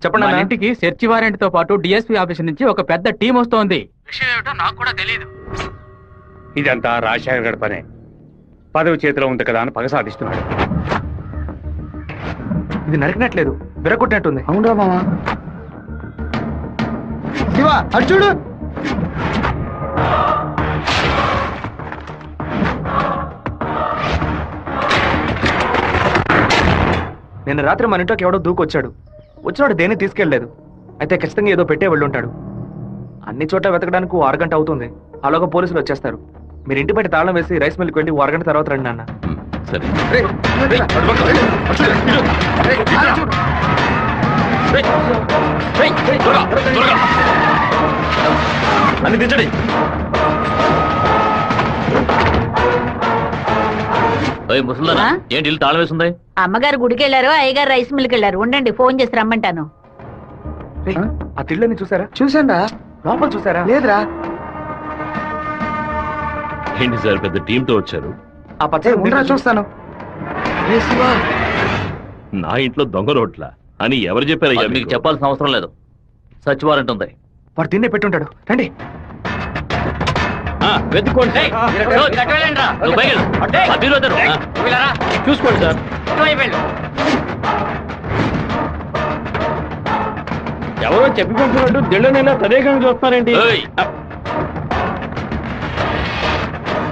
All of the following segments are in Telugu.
చెప్పండి మన అన్న. ఇంటికి సెర్చ్ వారెంట్ తో పాటు డిఎస్పీ ఆఫీస్ నుంచి ఒక పెద్ద టీం వస్తోంది. విషయం ఏమిటో నాకు కూడా తెలియదు. ఇదంతా రాజశేఖర్ గడి పనే. పదవి చేతిలో ఉంది కదా అని పగ సాధిస్తున్నాడు. ఇది నరికినట్లేదు, విరగొట్టినట్టుంది. అవునరా మామా. శివ అటు చూడు. నిన్న రాత్రి మన ఇంట్లోకి ఎవడో దూకొచ్చాడు. వచ్చినాడు దేన్ని తీసుకెళ్లలేదు. అయితే ఖచ్చితంగా ఏదో పెట్టే వెళ్ళి ఉంటాడు. అన్ని చోట్ల వెతకడానికి ఓ అరగంట అవుతుంది. అలాగా పోలీసులు వచ్చేస్తారు. మీరు ఇంటి బయట తాళం వేసి రైస్ మిల్కి వెళ్ళి ఓ అరగంట తర్వాత రండి నాన్న. సరే. అన్ని దించండి. ముసల్దానా ఏంటి ఇల్లు తాళం వేసింది? అమ్మగారు గుడికి వెళ్ళారు, అయ్యగారు రైస్ మిల్కి వెళ్ళారు. ఉండండి, ఫోన్ చేసి రమ్మంటాను. ఆ తిళ్ళని చూసారా? చూసాండా? లోపల చూసారా? లేదురా. ఏంటి సార్ పెద్ద టీంతో వచ్చారు? ఆ పచ్చ ఉండరా చూస్తాను. నా ఇంట్లో దొంగ రోడ్ల అని ఎవరు చెప్పారయ్యా? మీకు చెప్పాల్సిన అవసరం లేదు. సచ్ వారెంట్ ఉంది. వాడు తిన్నే పెట్టుంటాడు. రండి. వెతుక్కోండి. చూసుకోండి సార్. ఎవరో చెప్పి పంపినట్టు దిళ్ళనైనా తదేకంగా చూస్తున్నారేంటి?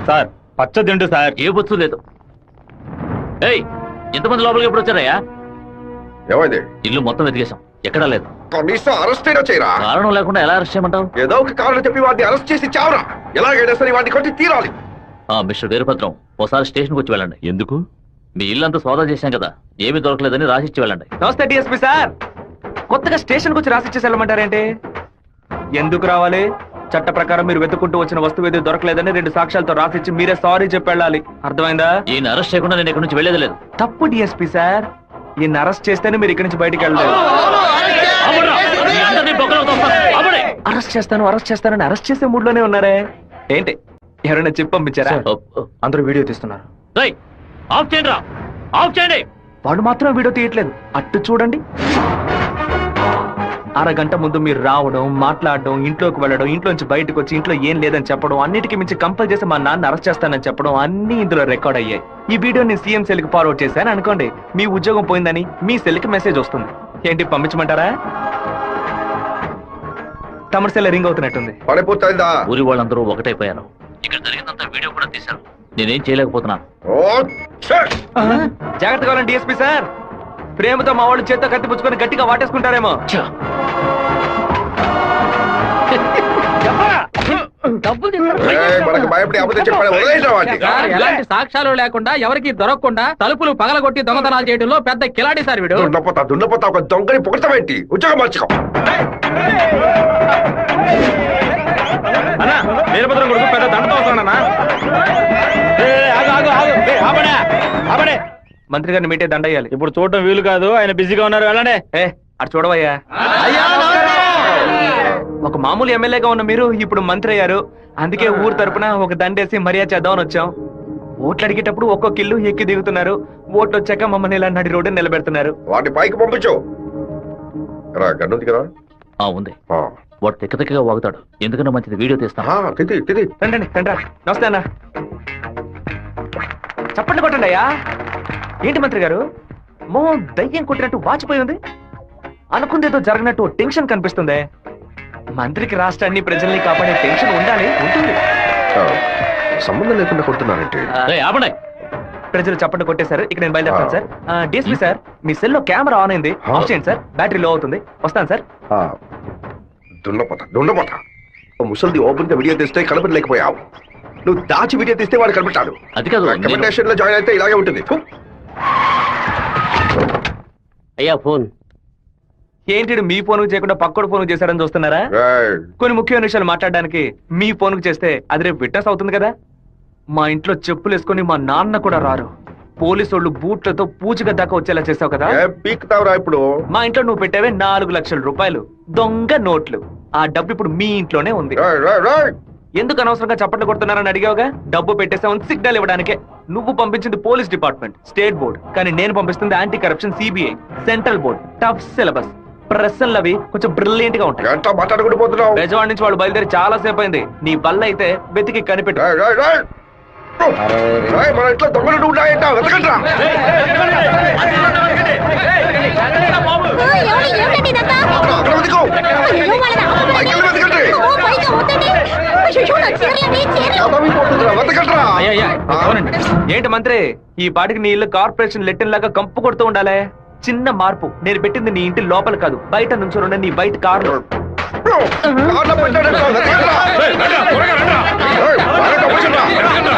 సార్ పచ్చ దిండు సార్. ఏ బొచ్చు లేదు. ఏయ్, ఎంతమంది లోపలికి ఎప్పుడు వచ్చారయ్యా? ఏమైంది? ఇల్లు మొత్తం వెతికేశాం, ఎక్కడా లేదు. కనీసం అరెస్ట్ అయినా చేయరా? కారణం లేకుండా ఎలా అరెస్ట్ చేయమంటావు? ఏదో ఒక కారణం చెప్పి వాడిని అరెస్ట్ చేసి చావరా. ఎలాగైనా సరే వాడిని కొట్టి తీరాలి. మిస్టర్ వీరభద్రం, ఒకసారి స్టేషన్కి వచ్చి వెళ్ళండి. ఎందుకు? మీ ఇల్లంతా సోదా చేశాం కదా, ఏమీ దొరకలేదని రాసిచ్చి వెళ్ళండి. నమస్తే డిఎస్పీ సార్. కొత్తగా స్టేషన్కి వచ్చి రాసిచ్చేసి వెళ్ళమంటారేంటి? ఎందుకు రావాలి? చట్ట ప్రకారం మీరు వెతుకుంటూ వచ్చిన వస్తువు ఏది దొరకలేదని 2 సాక్ష్యాలతో రాసిచ్చి మీరే సారీ చెప్పి వెళ్ళాలి. అర్థమైందా? ఈయన అరెస్ట్ చేయకుండా నేను ఇక్కడి నుంచి వెళ్ళేది లేదు. తప్పు డిఎస్పీ సార్. ఈయన అరెస్ట్ చేస్తేనే మీరు ఇక్కడి నుంచి బయటికి వెళ్ళలేదు. అరెస్ట్ చేస్తానని అరెస్ట్ చేసే మూడ్ లోనే ఉన్నారే ఏంటి? ఎవరైనా చెప్పి పంపించారా? అందరూ వీడియో తీస్తున్నారు. ఆఫ్ చేయండి రా, ఆఫ్ చేయండి. వాడు మాత్రం వీడియో తీయట్లేదు. అట్టు చూడండి. అరగంట ముందు మీరు రావడం, మాట్లాడడం, ఇంట్లోకి వెళ్ళడం, ఇంట్లోంచి బయటకు వచ్చి ఇంట్లో ఏం లేదని చెప్పడం, అన్నిటికీ మించి కంపల్ చేసి మా నాన్న అరెస్ట్ చేస్తానని చెప్పడం అన్ని ఇందులో రికార్డ్ అయ్యాయి. ఈ వీడియో నేను సీఎం సెల్ కి ఫార్వర్డ్ చేశాను అనుకోండి, మీ ఉద్యోగం పోయిందని మీ సెల్ కి మెసేజ్ వస్తుంది. ఏంటి పంపించమంటారా? తమిళ సెల్ రింగ్ అవుతున్నట్టుంది. పడిపోతుందా? ఊరి వాళ్ళందరూ ఒకటైపోయారు. ఇక్కడ జరిగిందంతా వీడియో కూడా తీశారు. నేనేం చేయలేకపోతున్నాను. జాగ్రత్తగా ఉండండి డిఎస్పీ సార్. ప్రేమతో మా వాళ్ళు చేత్తో కట్టిపుచ్చుకొని గట్టిగా వాటేసుకుంటారేమో. మనకు భయపడి అబద్ధం చెప్పాడు. వదిలేయరా వాడిని. ఎలాంటి సాక్ష్యాలు లేకుండా ఎవరికి దొరకకుండా తలుపులు పగలగొట్టి దొంగతనాలు చేయడంలో పెద్ద కిలాడి సార్ వీడు. దున్నపోతా ఒక దొంగని పొగడతామేంటి? ఉద్యోగం మార్చుకో. అన్నా వీరభద్రం కొడుకు పెద్ద దండతో వస్తానన్నా. మంత్రి గారిని మీటే దండయ్యాలి. ఇప్పుడు చూడటం వీలు కాదు, ఆయన బిజీగా ఉన్నారు. వెళ్ళండి. అటు చూడవయ్యా. ఒక మామూలు ఎమ్మెల్యేగా ఉన్న మీరు ఇప్పుడు మంత్రి అయ్యారు. అందుకే ఊరు తరపున ఒక దండేసి మర్యాద చేద్దామని వచ్చాం. ఓట్లు అడిగేటప్పుడు ఒక్కొక్క ఇల్లు ఎక్కి దిగుతున్నారు. ఓట్లు వచ్చాక మమ్మల్ని ఇలా నడి రోడ్డు నిలబెడుతున్నారు. వాడిని పైకి పంపించు. గన్నుంది కదా? ఉంది. వాడు తిక్కగా వాగుతాడు. ఎందుకన్నా మంచిది వీడియో తీస్తాను. రండి రండి. నమస్తే అన్న. చప్పట్లు కొట్టండి అయ్యా. ఏంటి మంత్రి గారు మోహన్ దయ్యం కొట్టినట్టు వాచిపోయి ఉంది? అనుకుందేదో జరగనట్టు టెన్షన్ కనిపిస్తుంది. మంత్రికి రాష్ట్రాన్ని ప్రజల్ని కాపాడే టెన్షన్ ఉండాలి. ఉంటుంది. సంబంధం లేకుండా కొడుతున్నానంటే ప్రజలు చప్పట్లు కొట్టేశారు. ఇక నేను బయలుదేరుతాను సార్. డిఎస్పీ సార్, మీ సెల్లో కెమెరా ఆన్ అయింది. ఆఫ్ చేయండి సార్, బ్యాటరీ లో అవుతుంది. వస్తాను సార్. దున్నపోతా ముసలిది ఓపెన్ గా వీడియో తీస్తే కనపడలేకపోయావు. నువ్వు దాచి వీడియో తీస్తే వాడు కనపడతాడు. అది కాదు, రికమెండేషన్ లో జాయిన్ అయితే ఇలాగే ఉంటుంది. అయ్యా ఫోన్ ఏంటి మీ ఫోన్ చేయకుండా పక్కడు ఫోన్ చేశాడని చూస్తున్నారా? కొన్ని ముఖ్యమైన విషయాలు మాట్లాడడానికి మీ ఫోన్ చేస్తే అది రేపు విట్నెస్ అవుతుంది కదా. మా ఇంట్లో చెప్పులు వేసుకొని మా నాన్న కూడా రారు. పోలీసు వాళ్ళు బూట్లతో పూజగా దాకా వచ్చేలా చేసావు కదా. ఇప్పుడు మా ఇంట్లో నువ్వు పెట్టావే 4 లక్షల రూపాయలు దొంగ నోట్లు. ఆ డబ్బు ఇప్పుడు మీ ఇంట్లోనే ఉంది. ఎందుకు అనవసరంగా చప్పట్లు కొడుతున్నారని అడిగావుగా. డబ్బు పెట్టేసామని సిగ్నల్ ఇవ్వడానికే. నువ్వు పంపించింది పోలీస్ డిపార్ట్మెంట్, స్టేట్ బోర్డ్. కానీ నేను పంపిస్తుంది anti corruption, CBI, central board. Tough syllabus. ప్రశ్నలు అవి కొంచెం బ్రిలియంట్ గా ఉంటాయి. ఎంత మాట్లాడుకుంటూ పోతున్నావు? బెజవాడ నుంచి వాళ్ళు బయలుదేరి చాలా సేపు అయింది. నీ వల్ల అయితే వెతికి కనిపెట్టు. రేయ్, రేయ్, రేయ్. రేయ్, మన ఇంట్లో దొంగలు ఉన్నాయంట, వెతకండ్రా. అక్కడ వెతుకో. పైకెళ్ళి వెతకండి. చదవిపోతుందిరా, వెతకండ్రా. అయ్యా ఏంటి మంత్రి, ఈ పాటికి నీ ఇల్లు కార్పొరేషన్ లెట్టిన్ లాగా కంపు కొడుతూ ఉండాలే. చిన్న మార్పు, నేను పెట్టింది నీ ఇంటి లోపల కాదు, బయట నుంచి నీ బయట కారు. కార్లో పెట్టాడంట, వెతకండ్రా. రేయ్, త్వరగా వచ్చురా.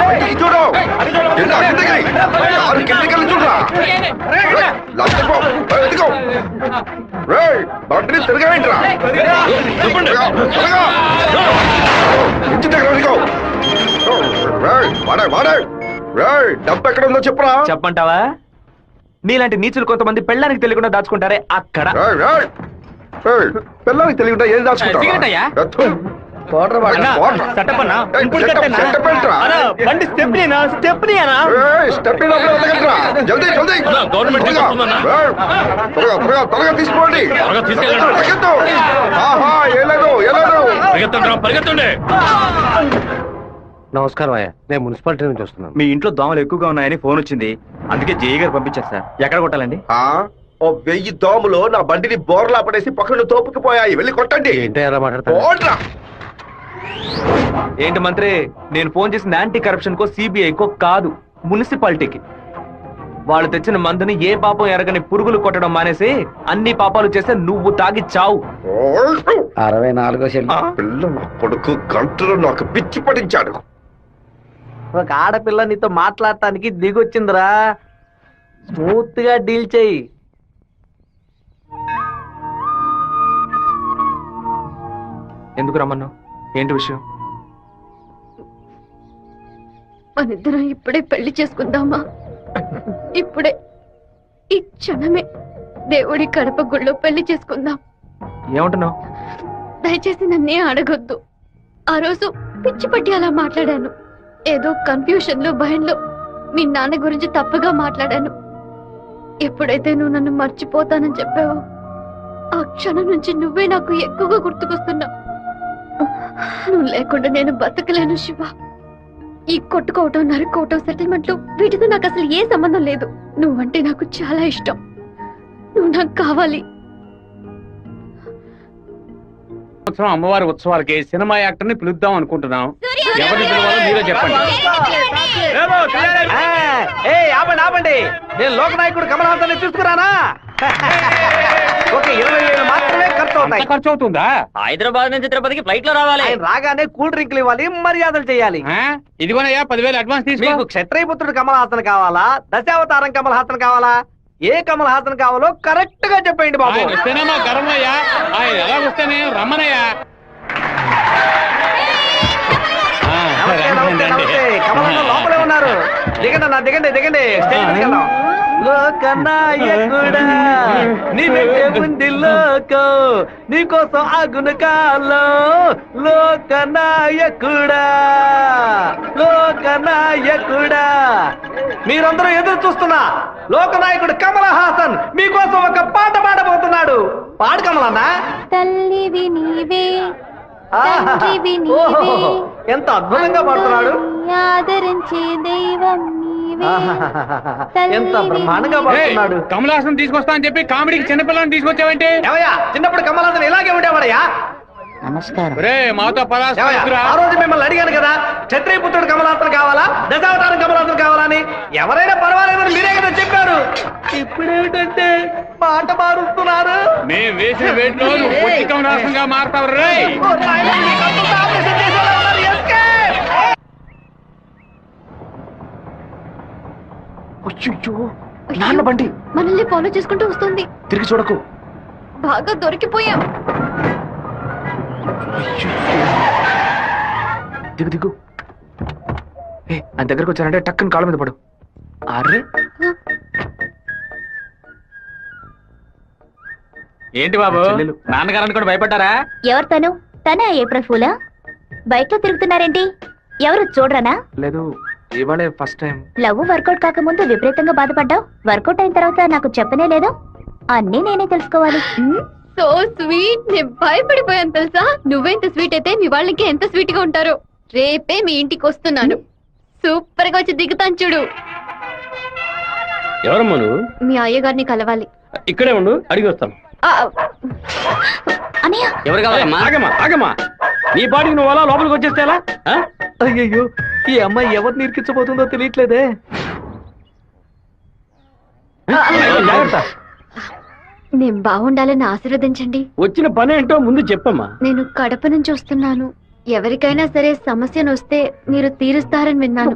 బయటికి చూడు. కిందకి. కారు కిందకెళ్ళి చూడురా. రేయ్, లక్షపో. రేయ్, వెతుకో. రేయ్, బండిని తిరగవేంట్రా. త్వరగా. ఇంటి దగ్గర వెతుకో. రేయ్, వాడే. రేయ్, డబ్బు ఎక్కడ ఉందో చెప్పురా. చెప్పంటావా? నీలాంటి నీచులు కొంతమంది పెళ్ళానికి తెలియకుండా దాచుకుంటారే అక్కడ. పిల్లలకి తెలియకుండా ఏం సిగరెట్టయ్యా? త్వరగా తీసుకోండి. నమస్కారం అయ్యా, నేను మున్సిపాలిటీ నుంచి వస్తున్నాను. మీ ఇంట్లో దోమలు ఎక్కువగా ఉన్నాయని ఫోన్ వచ్చింది, అందుకే జేఈ గారు పంపించారు సార్. ఎక్కడ కొట్టాలండి? ఓ 1000 దోమలు నా బండిని బోర్లా పడేసి పక్కన తోపుకుపోయాయి, వెళ్ళి కొట్టండి. ఏంటో ఎలా మాట్లాడతారు? పోండ్రా. ఏంటి మంత్రి, నేను ఫోన్ చేసింది యాంటీ కరప్షన్ కో సిబిఐకో కాదు, మున్సిపాలిటీకి. వాళ్ళు తెచ్చిన మందుని ఏ పాపం ఎరగని పురుగులు కొట్టడం మానేసి అన్ని పాపాలు చేస్తే నువ్వు తాగి చావు. 64వ సెల్. పిల్ల నా కొడుకు గంటలో నాకు పిచ్చి పడించాడు. ఒక ఆడపిల్ల నీతో మాట్లాడటానికి దిగొచ్చిందిరా, స్మూత్ గా డీల్ చెయ్యి. ఎందుకు రమ్మన్నావు? ఏంటి విషయం? మనిద్దరం ఇప్పుడే పెళ్లి చేసుకుందామా? ఇప్పుడే, ఈ క్షణమే దేవుడి కడప గుళ్ళో పెళ్లి చేసుకుందాం. ఏమంటున్నావు? దయచేసి నన్నే అడగొద్దు. ఆ రోజు పిచ్చి పట్టి అలా మాట్లాడాను. ఏదో కన్ఫ్యూషన్ లో భయంలో మీ నాన్న గురించి తప్పుగా మాట్లాడాను. ఎప్పుడైతే నువ్వు నన్ను మర్చిపోతానని చెప్పావో ఆ క్షణం నుంచి నువ్వే నాకు ఎక్కువగా గుర్తుకొస్తున్నావు. నువ్వు లేకుండా నేను బతకలేను శివ. ఈ కొట్టుకోవటం, నరుకోవటం, సెటిల్మెంట్లు వీటితో నాకు అసలు ఏ సంబంధం లేదు. నువ్వంటే నాకు చాలా ఇష్టం. నువ్వు నాకు కావాలి. అమ్మవారి ఉత్సవాలకి సినిమా యాక్టర్ ని పిలుద్దాం అనుకుంటున్నాం. ఎవరిని పిలవాలో మీరే చెప్పండి. ఆపండి, నేను లోకనాయకుడు కమల్ హాసన్ చూసుకురానా? ఓకే, 20,000 మాత్రమే ఖర్చు అవుతాయి. ఖర్చు అవుతుందా? హైదరాబాద్ నుంచి తిరుపతికి ఫ్లైట్ లో రావాలి. ఆయన రాగానే కూల్ డ్రింక్లు ఇవ్వాలి, మర్యాదలు చేయాలి. ఇదిగోనయ్యా 10,000 అడ్వాన్స్ తీసుకో. మీకు క్షత్రియపుత్రుడు కమల్ హాసన్ కావాలా, దశావతారం కమల్ హాసన్ కావాలా? ఏ కమల్ హాసన్ కావాలో కరెక్ట్ గా చెప్పండి బాబు. ఆయన వస్తేనేమో గర్వమయ్యా, ఆయన ఎలా వస్తేనే రమ్మనయ్యా. నమస్తే, కమల్ హాసన్ లోపలే ఉన్నారు. దిగండి అన్న, దిగండి స్టేజ్ మీదకి వెళ్దాం. లోకనాయకుడా నీ వెంటే ఉంది లోకం, నీకోసం ఆగున కాలం. లోకనాయకుడా మీరందరూ ఎదురు చూస్తున్నా లోకనాయకుడు కమల్ హాసన్ మీకోసం ఒక పాట పాడబోతున్నాడు. పాడు కమలన్నా. తల్లివి నీవే, ఎంత అద్భుతంగా పాడుతున్నాడు. ఆదరించే దైవం నీవే, ఎంత బ్రహ్మాండంగా పాడుతున్నాడు. కమల్ హాసన్ తీసుకొస్తా అని చెప్పి కామెడీకి చిన్నపిల్లని తీసుకొచ్చావంటే? ఏమయ్యా, చిన్నప్పుడు కమల్ హాసన్ ఇలాగే ఉండేవాడయ్యా. నమస్కారం. మాతో ఆ రోజు మిమ్మల్ని అడిగాను కదా, క్షత్రియపుత్రుడు కమల్ హాసన్ కావాలా, దశావతారం కమల్ హాసన్ కావాలని. ఎవరైనా పర్వాలేదని మీరే కదా చెప్పారు. ఇప్పుడేమిటంటే పాట మారుస్తున్నారు. మేము వేసిన వేటిలో కమల్ హాసన్ గా మారుతావు రే. నాన్న బండి మనల్ని ఫాలో చేసుకుంటూ వస్తుంది. తిరిగి చూడకు. బాగా దొరికిపోయాం. దిగు. ఆయన దగ్గరకు వచ్చానంటే టక్కుని కాళ్ళ మీద పడు. అరే ఏంటి బాబు, నాన్నగారు కూడా భయపడ్డారా? ఎవరు తను? తనే ఏప్రిల్ ఫూలా? బైక్ లో తిరుగుతున్నారేంటి? ఎవరు చూడరనా? లేదు, ఇవాళే ఫస్ట్ టైం. లవ్ వర్కౌట్ కాకముందు విపరీతంగా బాధపడ్డావు, వర్కౌట్ అయిన తర్వాత నాకు చెప్పనే లేదు. అన్నీ నేనే తెలుసుకోవాలి. So sweet. నేను భయపడిపోయాను తెలుసా. నువ్వెంత స్వీట్ అయితే మీ వాళ్ళకి ఎంత స్వీట్ గా ఉంటారో. రేపే మీ ఇంటికి వస్తున్నాను. సూపర్ గా వచ్చి దిగుతాను చూడు. ఎవరమ్మా నువ్వు? మీ అయ్యగారిని కలవాలి. ఇక్కడే ఉండు, అడిగి వస్తాను. అన్నయ్య ఎవరు కావాలమ్మా? ఆగమ్మా ఆగమ్మా, నీ పాటికి నువ్వు అలా లోపలికి వచ్చేస్తే ఎలా? అయ్యయ్యో, ఈ అమ్మాయి ఎవరు నిరికించబోతుందో తెలియట్లేదే. జాగ్రత్త. నేను బాగుండాలని ఆశీర్వదించండి. వచ్చిన పని ఏంటో ముందు చెప్పమ్మా. నేను కడప నుంచి వస్తున్నాను. ఎవరికైనా సరే సమస్యను వస్తే మీరు తీరుస్తారని విన్నాను.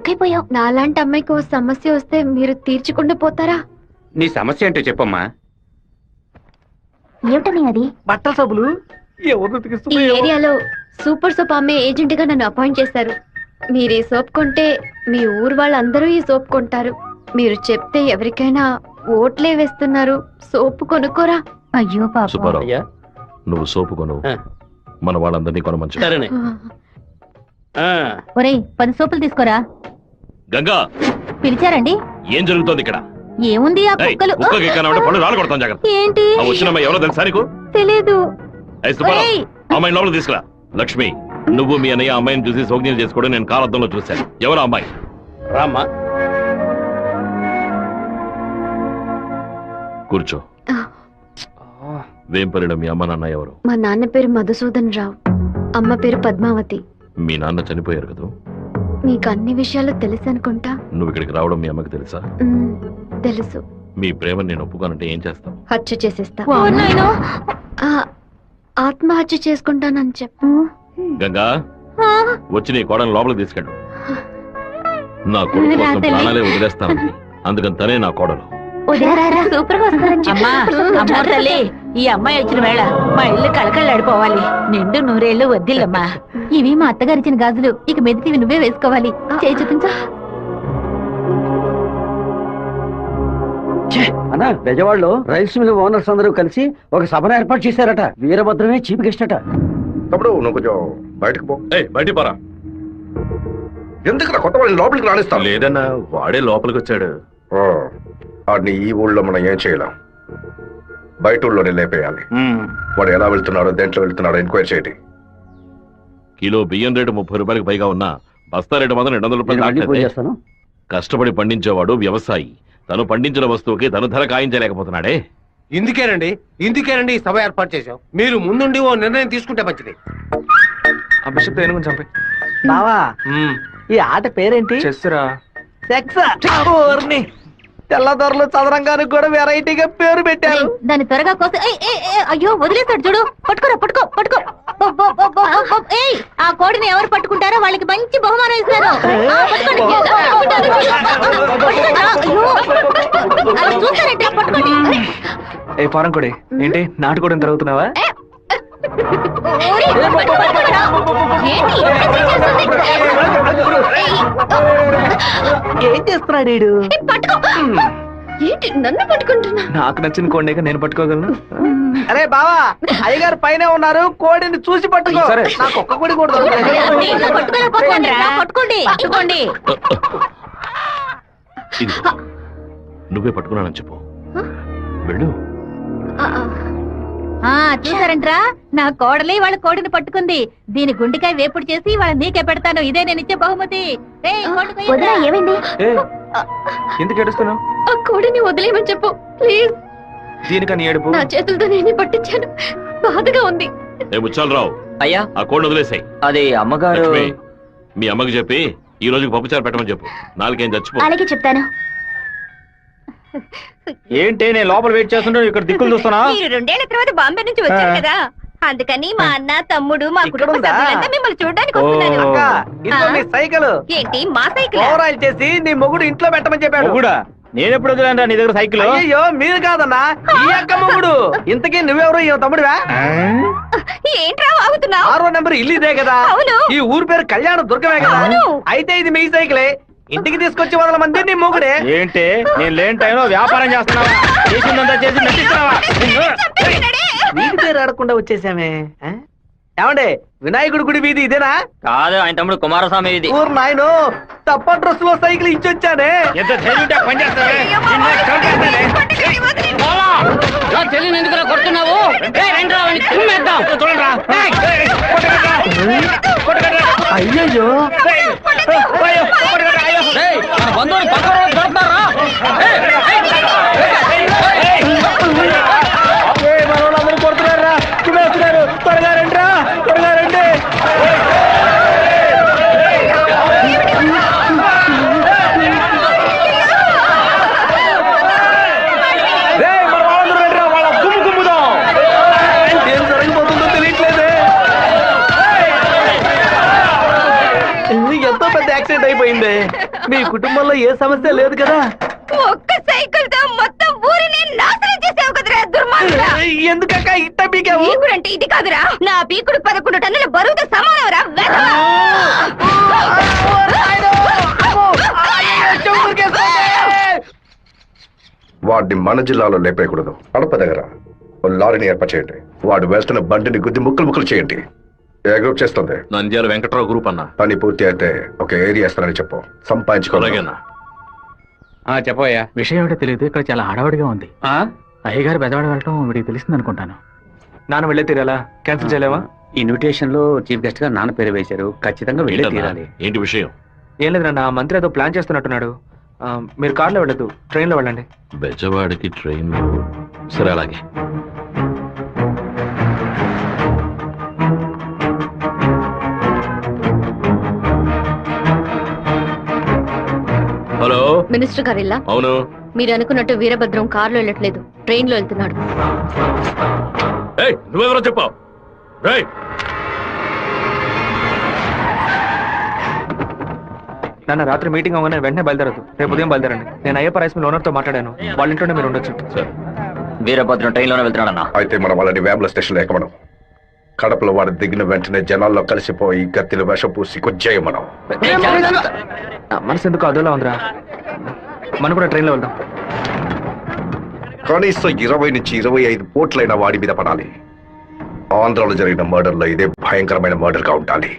నాలాంటి అమ్మాయికి ఓ సమస్య వస్తే మీరు తీర్చకుండా పోతారా? నీ సమస్య ఏంటో చెప్పమ్మా. ఏమిటని అది? బట్టల సబ్బులు ఎవరు ఈ ఉతికిస్తున్నాయో? ఏరియాలో సూపర్ సోప్ అమ్మే ఏజెంట్ గా నన్ను అపాయింట్ చేశారు. మీరు ఈ సోప్ కొంటే మీ ఊరు వాళ్ళందరూ ఈ సోప్ కొంటారు. మీరు చెప్తే ఎవరికైనా ఓట్లే వేస్తున్నారు. సోపు కొనుక్కోరా? అయ్యో పాప. సుబ్బారావు, అయ్యా నువ్వు సోపు కొను, మన వాళ్ళందరినీ కొనమంచు. సరేనే. ఒరేయ్ 10 సోపులు తీసుకోరా. గంగా, పిలిచారండి? ఏం జరుగుతోంది ఇక్కడ? ఏముంది ఆ ఏయ్, కుక్కలు. కుక్కకి ఎక్కనంటే పళ్ళు రాళ్ళు కొడతాం, జాగ్రత్త. ఏంటి? ఆ వచ్చిన అమ్మాయి ఎవరో తెలుసా నీకు? తెలీదు. ఏయ్ సుబ్బారావు, ఒరేయ్. అమ్మాయిని లోపలికి తీసుకురా. లక్ష్మి, నువ్వు మీ అన్నయ్య అమ్మాయిని చూసి సోగ్యం చేసుకోవడం నేను కాలద్దంలో చూశాను. ఎవరు ఆ అమ్మాయి? రామ్మా. కూర్చో. వేంపల్లిలో మీ అమ్మ నాన్న ఎవరు? మా నాన్న పేరు మధుసూదన్ రావు, అమ్మ పేరు పద్మావతి. మీ నాన్న చనిపోయారు కదా? మీకు అన్ని విషయాలు తెలుసు అనుకుంటా. నువ్వు ఇక్కడికి రావడం మీ అమ్మకి తెలుసా? తెలుసు. మీ ప్రేమను నేను ఒప్పుకోనంటే ఏం చేస్తావు? హత్య చేసేస్తా. ఓ నాయనో. ఆ, ఆత్మహత్య చేసుకుంటానని చెప్పు. గంగా, ఆ, వచ్చి నీ కోడని లోపలికి తీసుకెళ్ళు. నా కొడుకు కోసం ప్రాణాలే వదిలేస్తానంది, అందుకని తనే నా కోడలు. వదిలేరా, సూపర్ గా వస్తారని చెప్పు. అమ్మా తల్లి, ఈ అమ్మాయి వచ్చిన వేళ మా ఇల్లు కళకళలాడిపోవాలి. నిండు నూరేళ్లు వద్దిల్లమ్మా. ఇవి మా అత్తగారిచ్చిన గాజులు. ఇక మెదిటివి నువ్వే వేసుకోవాలి. చేయి చూపించా. అన్న, బెజవాడలో రైస్ మిల్ ఓనర్స్ అందరూ కలిసి ఒక సభను ఏర్పాటు చేశారట. వీరభద్రమే చీఫ్ గెస్ట్ అట. తమ్ముడు నువ్వు కొంచెం బయటకు పో. బయట పరా. ఎందుకు కొత్త వాళ్ళని లోపలికి రాణిస్తాను? లేదన్నా, వాడే లోపలికి వచ్చాడు. వాడిని ఈ ఊళ్ళో మనం ఏం చేయలేం. బయట ఊళ్ళోనే లేపేయాలి. వాడు ఎలా వెళ్తున్నాడో, దేంట్లో వెళ్తున్నాడో ఎంక్వైరీ చేయండి. కిలో బియ్యం రేటు 30 రూపాయలకు పైగా ఉన్నా బస్తా రేటు మాత్రం 200 రూపాయలు దాటలేదే. చేస్తాను. కష్టపడి పండించేవాడు వ్యవసాయి. తను పండించిన వస్తువుకి తను ధర కాయించలేకపోతున్నాడే. ఇందుకేనండి ఈ సభ ఏర్పాటు చేశాం. మీరు ముందుండి ఓ నిర్ణయం తీసుకుంటే మంచిది. ఆ బిషప్ ఏనుగుని చంపే. బావా, ఈ ఆట పేరేంటి? చెస్సురా. సెక్సా? ఓర్ని, తెల్లదొరలు చదరంగానికి కూడా వెరైటీగా పేరు పెట్టారు. దాన్ని త్వరగా కోసి. అయ్యో వదిలేస్తాడు చూడు. పట్టుకోరా, పట్టుకో పట్టుకో. ఏయ్, ఆ కోడిని ఎవరు పట్టుకుంటారో వాళ్ళకి మంచి బహుమానం ఇస్తారు. ఆ, పట్టుకోండి. పట్టుకోండి. అయ్యో, అలా చూస్తారంటే పట్టుకోండి. ఏ పారం కొడి, ఏంటి నాటుకోవడం జరుగుతున్నావా? ఓరి, పట్టుకోరా. ఏంటి ఏం చేస్తున్నాడు వీడు? పట్టుకో. ఏంటి నన్ను పట్టుకుంటున్నా? నాకు నచ్చిన కోడిని నేను పట్టుకోగలను. అరే బావా, అయ్యగారు పైన ఉన్నారు, కోడిని చూసి పట్టుకో. సరే. నాకు ఒక్క కోడి కూడా దొరకలేదు. పట్టుకోండి. పట్టుకోండి. ఇదిగో, నువ్వే పట్టుకున్నానని చెప్పు. వెళ్ళు. చూసారంట్రా, నా కోడలి వాళ్ళ కోడిని పట్టుకుంది. దీని గుండెకాయ వేపుడు చేసి వాళ్ళ నీకే పెడతాను. ఇదే నేను ఇచ్చే బహుమతి. ఏమైంది? ఏ, ఎందుకు ఏడుస్తున్నావు? ఆ కోడిని వదిలేయమని చెప్పు ప్లీజ్. దీనికని ఏడుపు? నా చేతులతో నేనే పట్టించాను, బాధగా ఉంది. ఏ ముచ్చాలరావు, అయ్యా, ఆ కోడిని వదిలేసాయి. అది అమ్మగారు. లక్ష్మి, మీ అమ్మకి చెప్పి ఈ రోజుకి పప్పుచారు పెట్టమని చెప్పు. నాలుగేం చచ్చిపో. అలాగే చెప్తాను. ఏంటి నేను లోపల వెయిట్ చేస్తుంటే ఇక్కడ దిక్కులు చూస్తున్నా? మీరు 2 ఏళ్ల తర్వాత బాంబే నుంచి వచ్చారు కదా, అందుకని మా అన్న తమ్ముడు మా ఇక్కడ కుటుంబ ఉందా? సభ్యులంతా మిమ్మల్ని చూడడానికి వస్తున్నారు. అక్క, ఇదిగో నీ సైకిల్. ఏంటి మా సైకిల్? ఓవర్ ఆయిల్ చేసి నీ మొగుడు ఇంట్లో పెట్టమని చెప్పాడు. నేను ఎప్పుడు వదిలేంరా నీ దగ్గర సైకిల్? అయ్యో మీరు కాదన్నా, ఈ అక్క మొగుడు. ఇంతకీ నువ్వెవరు? ఈ తమ్ముడివా? ఏంట్రా వాగుతున్నావు? 6వ నెంబర్ ఇల్లు ఇదే కదా? అవును. ఈ ఊరు పేరు కళ్యాణ దుర్గమే కదా? అవును. అయితే ఇది మీ సైకిలే. ఇంటికి తీసుకొచ్చి వదల మంది నీ మొగుడే. ఏంటి నేను లేని టైంలో వ్యాపారం చేస్తున్నావా? చేసిందంతా చేసి నటిస్తున్నావా? వీటి పేరు ఆడకుండా వచ్చేసామే. ఏమండి వినాయకుడి గుడి వీధి ఇదేనా? కాదు ఆయన తమ్ముడు కుమారస్వామి ఇది. ఊరు నాయను తప్ప డ్రెస్ లో సైకిల్ ఇచ్చొచ్చానే. ఎంత ధైర్యం ఉంటే ఆ పని చేస్తావే? నిన్ను చంపేస్తానే. చెల్లిని ఎందుకు కొడుతున్నావు? చూడండిరా. అయ్యయ్యో బంధువులు పక్కన దొరుకుతారా? మనోళ్ళందరూ కొడుతున్నారా? వస్తున్నారు, త్వరగా రండిరా, త్వరగా రండి. ఏం జరగబోతుందో తెలియట్లేదే. ఎంతో పెద్ద యాక్సిడెంట్ అయిపోయింది. మీ కుటుంబంలో ఏ సమస్య లేదు కదా? ఒక్క సైకిల్ తో మొత్తం ఊరిని నాశనం చేసావు కదరా దుర్మార్గుడా. ఎందుకక్క ఇట్ట పీకావు? పీకుడంటే ఇది కాదురా, నా పీకుడు 11 టన్నుల బరువుతో సమానవరా. వాడిని మన జిల్లాలో లేపేయకూడదు. కడప దగ్గర ఓ లారీని ఏర్పాటు చేయండి. వాడు వేస్తున్న బండిని గుద్ది ముక్కలు ముక్కలు చేయండి. ఏ గ్రూప్ చేస్తుంది? నంద్యాల వెంకట్రావు గ్రూప్ అన్న. పని పూర్తి అయితే ఒక ఏరియా ఇస్తానని చెప్పు. సంపాదించుకోవాలి. చెప్పయ్యా. విషయం ఏమిటో తెలియదు, ఇక్కడ చాలా హడావుడిగా ఉంది. అయ్యగారు బెదవాడ వెళ్ళటం వీడికి తెలిసింది అనుకుంటాను. నాన్న వెళ్ళే తీరాలా? క్యాన్సిల్ చేయలేవా? ఇన్విటేషన్ లో చీఫ్ గెస్ట్ గా నాన్న పేరు వేశారు. ఖచ్చితంగా వెళ్ళే తీరాలి. ఏంటి విషయం? ఏం లేదన్నా, మంత్రి ఏదో ప్లాన్ చేస్తున్నట్టున్నాడు. మీరు కార్లో వెళ్ళదు, ట్రైన్లో వెళ్ళండి. బెజవాడికి ట్రైన్. సరే అలాగే. హలో మినిస్టర్ గారు ఇలా అవును. మీరు అనుకున్నట్టు వీరభద్రం కారులో వెళ్ళట్లేదు, ట్రైన్ లో వెళ్తున్నాడు. నువ్వెవరో చెప్పావు? నాన్న రాత్రి మీటింగ్ అవగానే వెంటనే బయలుదేరదు, రేపు ఉదయం బయలుదేరండి. నేను అయ్యప్ప రైస్ మిల్ ఓనర్ తో మాట్లాడాను, వాళ్ళ ఇంట్లోనే మీరు ఉండొచ్చు. వీరభద్రం ట్రైన్ లోనే వెళ్తున్నాడన్నా. అయితే మనం వాళ్ళని వేముల స్టేషన్ లో ఎక్కమనం. కడపలో వాడు దిగిన వెంటనే జనాల్లో కలిసిపోయి గత్తిని విషం పూసి కొచ్చేయమనం. మనసు ఎందుకు అదోలా ఉందిరా, మనం కూడా ట్రైన్లో వెళ్దాం. కనీసం 20 నుంచి 25 కోట్లైన వాడి మీద పడాలి. ఆంధ్రాలో జరిగిన మర్డర్ లో ఇదే భయంకరమైన మర్డర్ గా ఉండాలి.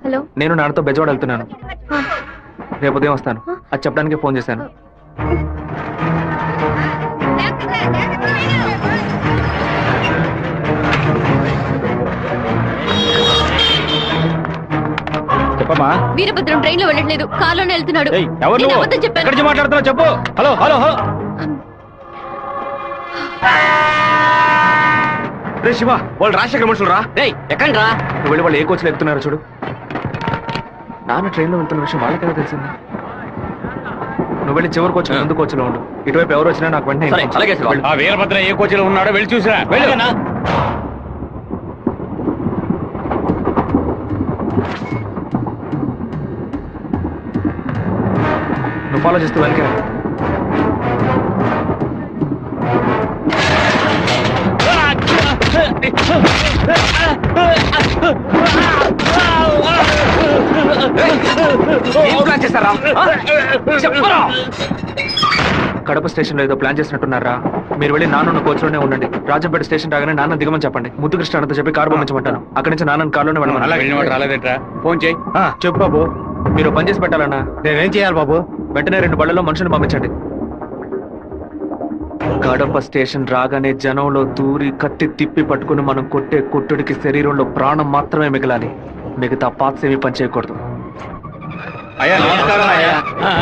హలో, నేను నాన్నతో బెజవాడ వెళ్తున్నాను, రేపు ఉదయం వస్తాను. అది చెప్పడానికి ఫోన్ చేశాను. చెప్పమ్మా. వీరభద్రం ట్రైన్ లో వెళ్ళట్లేదు, కారులోనే వెళ్తున్నాడు. ఎవరు నేను అబద్ధం చెప్పాను. ఎక్కడి నుంచి మాట్లాడుతున్నావు చెప్పు. Hello hello hello. రే శివ, వాళ్ళు రాజశేఖర మనుషులు రా. ఎక్కండి రా. నువ్వు వెళ్ళి వాళ్ళు ఏ కోచ్లో ఎక్కుతున్నారో చూడు. నాన్న ట్రైన్లో వెళ్తున్న విషయం వాళ్ళకెలా తెలిసింది? నువ్వు వెళ్ళి చివరి కోచ్ ముందు కోచ్లో ఉండు. ఇటువైపు ఎవరు వచ్చినా నాకు వెంటనే అలాగే సార్. ఆ వీరభద్ర ఏ కోచ్లో ఉన్నాడో వెళ్ళి చూసిరా. వెళ్ళనా? నువ్వు ఫాలో చేస్తూ వెనక కడప స్టేషన్ లో ఏదో ప్లాన్ చేసినట్టున్నారా? మీరు వెళ్ళి నాన్న కోచ్లోనే ఉండండి. రాజంపేట స్టేషన్ రాగానే నాన్న దిగమని చెప్పండి. ముద్దు కృష్ణ అంతా చెప్పి కారు పంపించమంటాను. అక్కడి నుంచి నాన్న కారులోనే వెళ్ళమని. రాలేదేట్రా? ఫోన్ చేయి. చెప్పు బాబు. మీరు పని చేసి పెట్టాలన్నా. నేనేం చేయాలి బాబు? వెంటనే 2 బళ్ళలో మనుషులు పంపించండి. కడప స్టేషన్ రాగానే జనంలో దూరి కత్తి తిప్పి పట్టుకుని మనం కొట్టే కొట్టుడికి శరీరంలో ప్రాణం మాత్రమే మిగలాలి. మిగతా పార్ట్స్ ఏమీ పని చేయకూడదు. అయ్యా నమస్కారం అయ్యా.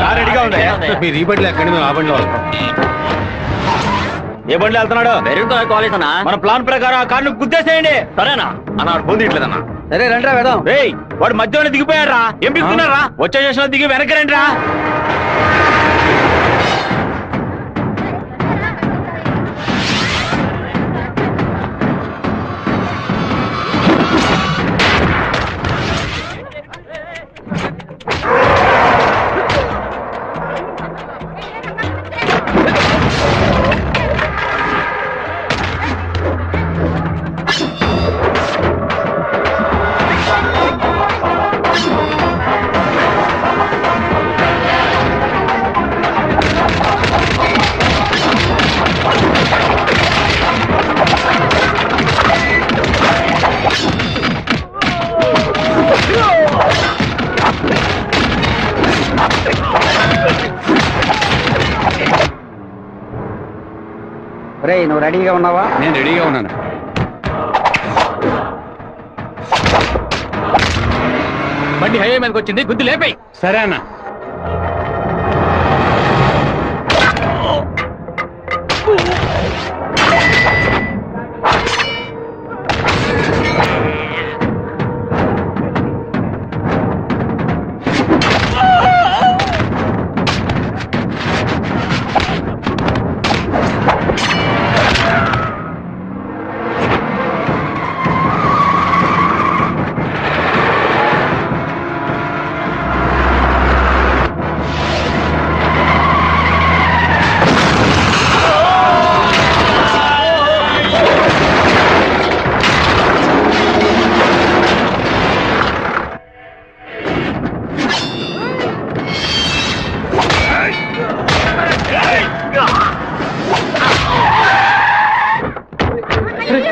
కార్ రెడీగా ఉంది. మీరు ఈ బండిలో ఎక్కడి మేము ఆ బండిలో వస్తాం. ఏ బండిలో వెళ్తున్నాడు? కాలేజ్ అన్నా. మన ప్లాన్ ప్రకారం ఆ కార్ను గుద్దేసేయండి. సరేనా అన్న? ఫోన్ తీయట్లేదన్నా. సరే రండి వెళ్దాం. వాడు మధ్యలో దిగిపోయారా? ఏం దిగుతున్నారా? వచ్చే స్టేషన్ లో దిగి వెనక్కి రండి రా. రెడీగా ఉన్నావా? నేను రెడీగా ఉన్నాను. బండి హైవే మీదకి వచ్చింది, గుద్దు లేపాయి. సరే అన్న.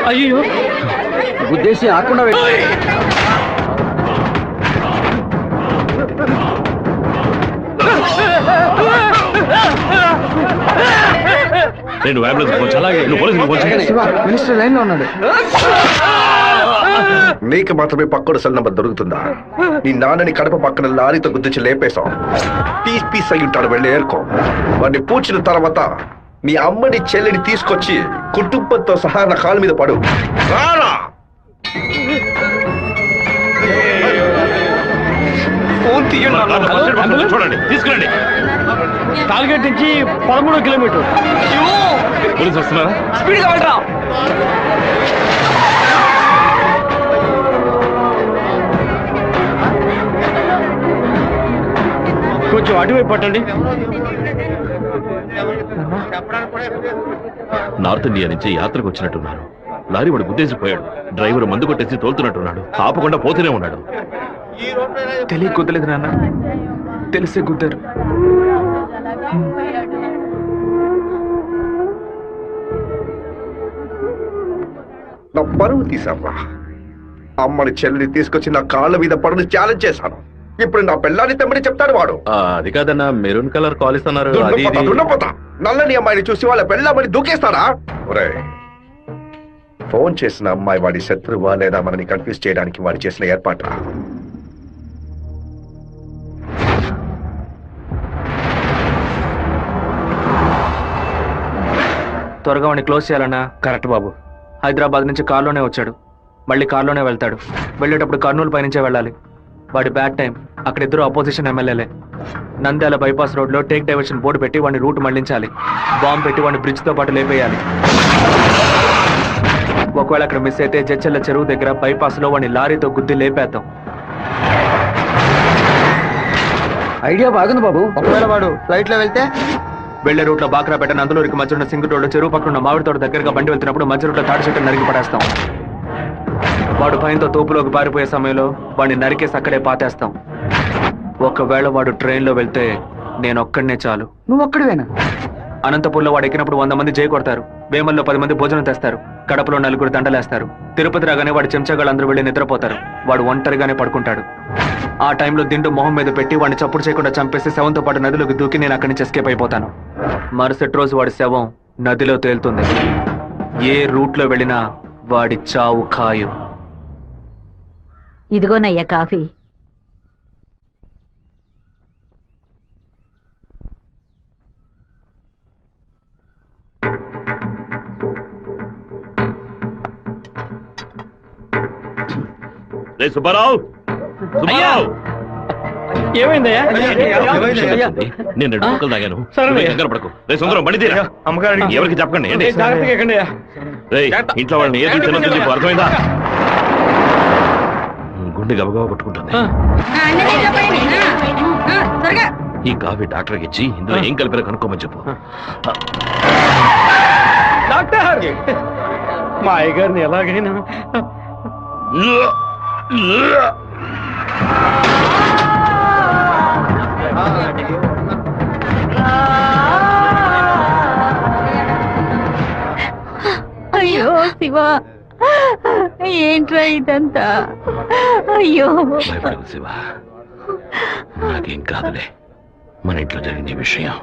అయ్యో, ఉద్దేశం ఆకుండా నేను మినిస్టర్ లైన్ లో ఉన్నాడు. నీకు మాత్రమే పక్కన సెల్ నంబర్ దొరుకుతుందా? నీ నాన్నని కడప పక్కన లారీతో గుర్తించి లేపేశాం. పీస్ పీస్ అయి ఉంటాడు, వెళ్ళి ఏరుకో. వాడిని పూడ్చిన తర్వాత మీ అమ్మని చెల్లిని తీసుకొచ్చి కుటుంబంతో సహా నా కాళ్ళ మీద పడు. రారా! చూడండి, తీసుకురండి. టార్గెట్ నుంచి 13 కిలోమీటర్. పోలీసు వస్తున్నారా? స్పీడ్ గా వెళ్ళరా. కొంచెం అటువైపు పట్టండి. నార్త్ ఇండియా నుంచి యాత్రకు వచ్చినట్టున్నారు. లారీ వాడు గుద్దేసిపోయాడు. డ్రైవర్ మందు కొట్టేసి తోలుతున్నట్టున్నాడు. ఆపకుండా పోతూనే ఉన్నాడు. తెలియ కుదలేదు నాన్న, తెలిసే కుదరు. నా పరువు తీసావా? అమ్మని చెల్లిని తీసుకొచ్చి నా కాళ్ళ మీద పడుని ఛాలెంజ్ చేశాను. ఇప్పుడు నా పిల్లాన్ని తెమ్మని చెప్తాడు వాడు. అది కాదన్నా, మెరూన్ కలర్ కాల్ ఇస్తున్నారు. నల్లని అమ్మాయిని చూసి వాళ్ళ పెళ్ళామని దూకేస్తారా? ఒరే, ఫోన్ చేసిన అమ్మాయి వాడి శత్రువా లేదా మనని కన్ఫ్యూజ్ చేయడానికి వాడు చేసిన ఏర్పాట్రా. త్వరగా వాడిని క్లోజ్ చేయాలన్నా. కరెక్ట్ బాబు. హైదరాబాద్ నుంచి కార్లోనే వచ్చాడు, మళ్ళీ కార్లోనే వెళ్తాడు. వెళ్ళేటప్పుడు కర్నూలు పైనుంచే వెళ్ళాలి. వాడి బ్యాడ్ టైం. అక్కడ ఇద్దరు అపోజిషన్ ఎమ్మెల్యేలే. నంద్యాల బైపాస్ రోడ్ లో టేక్ డైవర్షన్ బోర్డు పెట్టి వాడిని రూట్ మళ్లించాలి. బాంబు పెట్టి వాడిని బ్రిడ్జ్ తో పాటు లేపేయాలి. ఒకవేళ అక్కడ మిస్ అయితే జడ్చెల్ల చెరువు దగ్గర బైపాస్ లో వాడిని లారీతో గుద్ది లేపేద్దాం. ఐడియా బాగుంది బాబు. ఒకవేళ వాడు ఫ్లైట్ లో వెళ్తే? వెళ్లే రూట్ లో బాక్రాపేట నందలూరికి మధ్య ఉన్న సింగు రోడ్డు చెరువు పక్కన ఉన్న మామిడి తోట దగ్గరగా బండి వెళ్తున్నప్పుడు మధ్య రూట్ లో తాడి చెట్టు నరికి పడేస్తాం. వాడు భయంతో తోపులోకి పారిపోయే సమయంలో వాడిని నరికేసి అక్కడే పాతేస్తాం. ఒకవేళ వాడు ట్రైన్ లో వెళ్తే నేను ఒక్కడనే చాలు. నువ్వు ఒక్కడివేనా? అనంతపూర్లో వాడు ఎక్కినప్పుడు 100 మంది జై కొడతారు. వేమల్లో 10 మంది భోజనం తెస్తారు. కడపలో 4 దండలేస్తారు. తిరుపతి రాగానే వాడి చెంచాగాళ్ళందరూ వెళ్ళి నిద్రపోతారు. వాడు ఒంటరిగానే పడుకుంటాడు. ఆ టైంలో దిండు మొహం మీద పెట్టి వాడిని చప్పుడు చేయకుండా చంపేసి శవంతో పాటు నదిలోకి దూకి నేను అక్కడి నుంచి ఎస్కేప్ అయిపోతాను. మరుసటి రోజు వాడి శవం నదిలో తేలుతుంది. ఏ రూట్ లో వెళ్ళినా వాడి చావు ఖాయం. ఇదిగోనయ్యా కాఫీ. సుబ్బారావు, ఏమైందయ్యా? నేను 2 ముక్కలు తాగాను. కంగారు పడకు. రే సుందరం, బండి తీరా. అమ్మగారు ఎవరికి చెప్పకండి. రేయ్, ఇంట్లో వాళ్ళని ఏది తినొద్దు, నీకు అర్థమైందా? గుండె గబగబా కొట్టుకుంటుంది. ఈ కాఫీ డాక్టర్కి ఇచ్చి ఇందులో ఏం కలిపారో కనుక్కోమని చెప్పు. డాక్టర్, మా అయ్యగారిని ఎలాగైనా అయ్యో శివ, ఏంట్రా ఇదంతా? అయ్యో భయపడకు శివ, నాకేం కాదులే. మన ఇంట్లో జరిగిన విషయం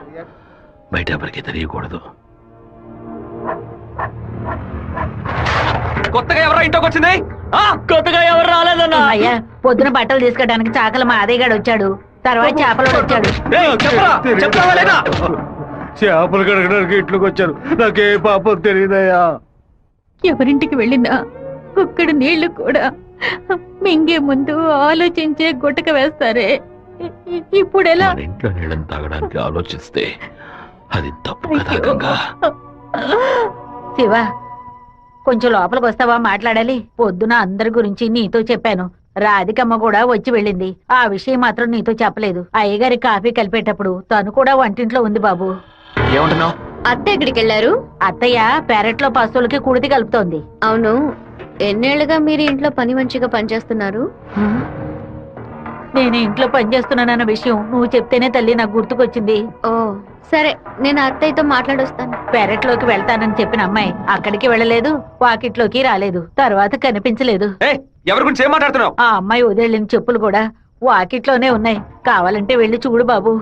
బయట ఎవరికి తెలియకూడదు. కొత్తగా ఎవరో ఇంట్లోకి వచ్చింది? కొత్తగా ఎవరు రాలేదన్నా. అయ్యా పొద్దున బట్టలు తీసుకెళ్ళడానికి చాకల మా అదయ్యగాడు వచ్చాడు, తర్వాత చేపలోడు వచ్చాడు. చెప్తావా లేదా? చేపలు కడగడానికి ఇంట్లోకి వచ్చారు. నాకే పాపం తెలియదయ్యా. ఎవరింటికి వెళ్ళినా ఒక్కడ నీళ్లు కూడా మింగే ముందు ఆలోచించే గుట్టక వేస్తారే, ఇప్పుడు ఎలా? మన ఇంట్లో నీళ్ళని తాగడానికి ఆలోచిస్తే అది తప్పు కదా గంగా. శివ, కొంచెం లోపలికి వస్తావా, మాట్లాడాలి. పొద్దున అందరి గురించి నీతో చెప్పాను. రాధికమ్మ కూడా వచ్చి వెళ్ళింది. ఆ విషయం మాత్రం నీతో చెప్పలేదు. అయ్యగారి కాఫీ కలిపేటప్పుడు తను కూడా వంటింట్లో ఉంది బాబు. ఏమంటున్నావు? అత్త ఎక్కడికి వెళ్ళారు? అత్తయ్య పెరట్లో పశువులకి కుడితి కలుపుతోంది. అవును, ఎన్నేళ్లుగా మీరు ఇంట్లో పని మంచిగా పనిచేస్తున్నారు? నేను ఇంట్లో పనిచేస్తున్నానన్న విషయం నువ్వు చెప్తేనే తల్లి నాకు గుర్తుకొచ్చింది. ఓ సరే, నేను అత్తయ్యతో మాట్లాడొస్తాను. పెరట్లోకి వెళ్తానని చెప్పిన అమ్మాయి అక్కడికి వెళ్ళలేదు, వాకిట్లోకి రాలేదు, తర్వాత కనిపించలేదు. ఎవరి గురించి ఏం మాట్లాడుతున్నావు? ఆ అమ్మాయి వదిలిన చెప్పులు కూడా వాకిట్లోనే ఉన్నాయి. కావాలంటే వెళ్ళి చూడు బాబు.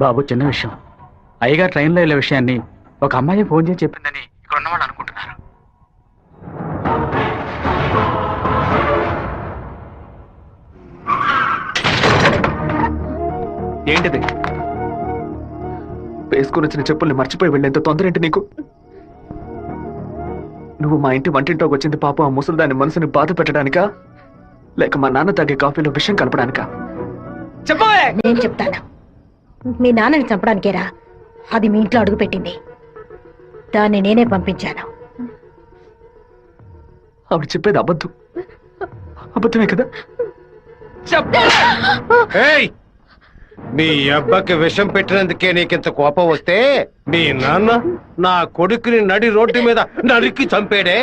బాబు, చిన్న విషయం. అయ్యగారు ట్రైన్లో వెళ్ళే విషయాన్ని ఒక అమ్మాయి ఫోన్ చేసి చెప్పిందని ఇక్కడ ఉన్నవాళ్ళు అనుకుంటున్నారు. ఏంటిది? వేసుకుని వచ్చిన చెప్పుల్ని మర్చిపోయి వెళ్ళేంత తొందర ఏంటి నీకు? నువ్వు మా ఇంటి వంటింట్లోకి వచ్చింది పాపం ఆ ముసలిదాని మనసుని బాధ పెట్టడానికా, లేక మా నాన్న తాగే కాఫీలో విషయం కలపడానికా? చెప్పవే. నేను చెప్తాను. మీ నాన్నని చంపడానికేరా అది మీ ఇంట్లో అడుగు పెట్టింది. దాన్ని నేనే పంపించాను. ఆవిడ చెప్పేది అబద్ధమే కదా? ఏయ్, మీ అబ్బకి విషం పెట్టినందుకే నీకింత కోపం వస్తే మీ నాన్న నా కొడుకుని నడి రోడ్డు మీద నరికి చంపాడే.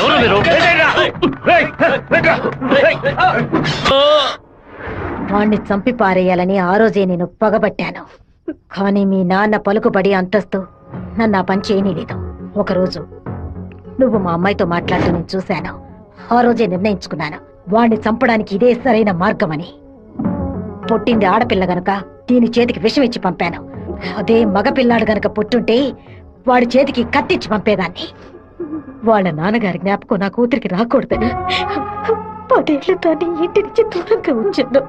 ఎవరు మీరు? వాణ్ణి చంపి పారేయాలని ఆ రోజే నేను పగబట్టాను. కానీ మీ నాన్న పలుకుబడి అంతస్తు నన్ను ఆ పని చేయనీలేదు. ఒకరోజు నువ్వు మా అమ్మాయితో మాట్లాడుతూ నేను చూశాను. ఆ రోజే నిర్ణయించుకున్నాను, వాణ్ణి చంపడానికి ఇదే సరైన మార్గమని. పుట్టింది ఆడపిల్ల గనక దీని చేతికి విషం ఇచ్చి పంపాను. అదే మగపిల్లాడు గనక పుట్టుంటే వాడి చేతికి కత్తిచ్చి పంపేదాన్ని. వాళ్ళ నాన్నగారి జ్ఞాపకం నా కూతురికి రాకూడదని 10 ఏళ్ళు దాన్ని ఇంటి నుంచి దూరంగా ఉంచాను.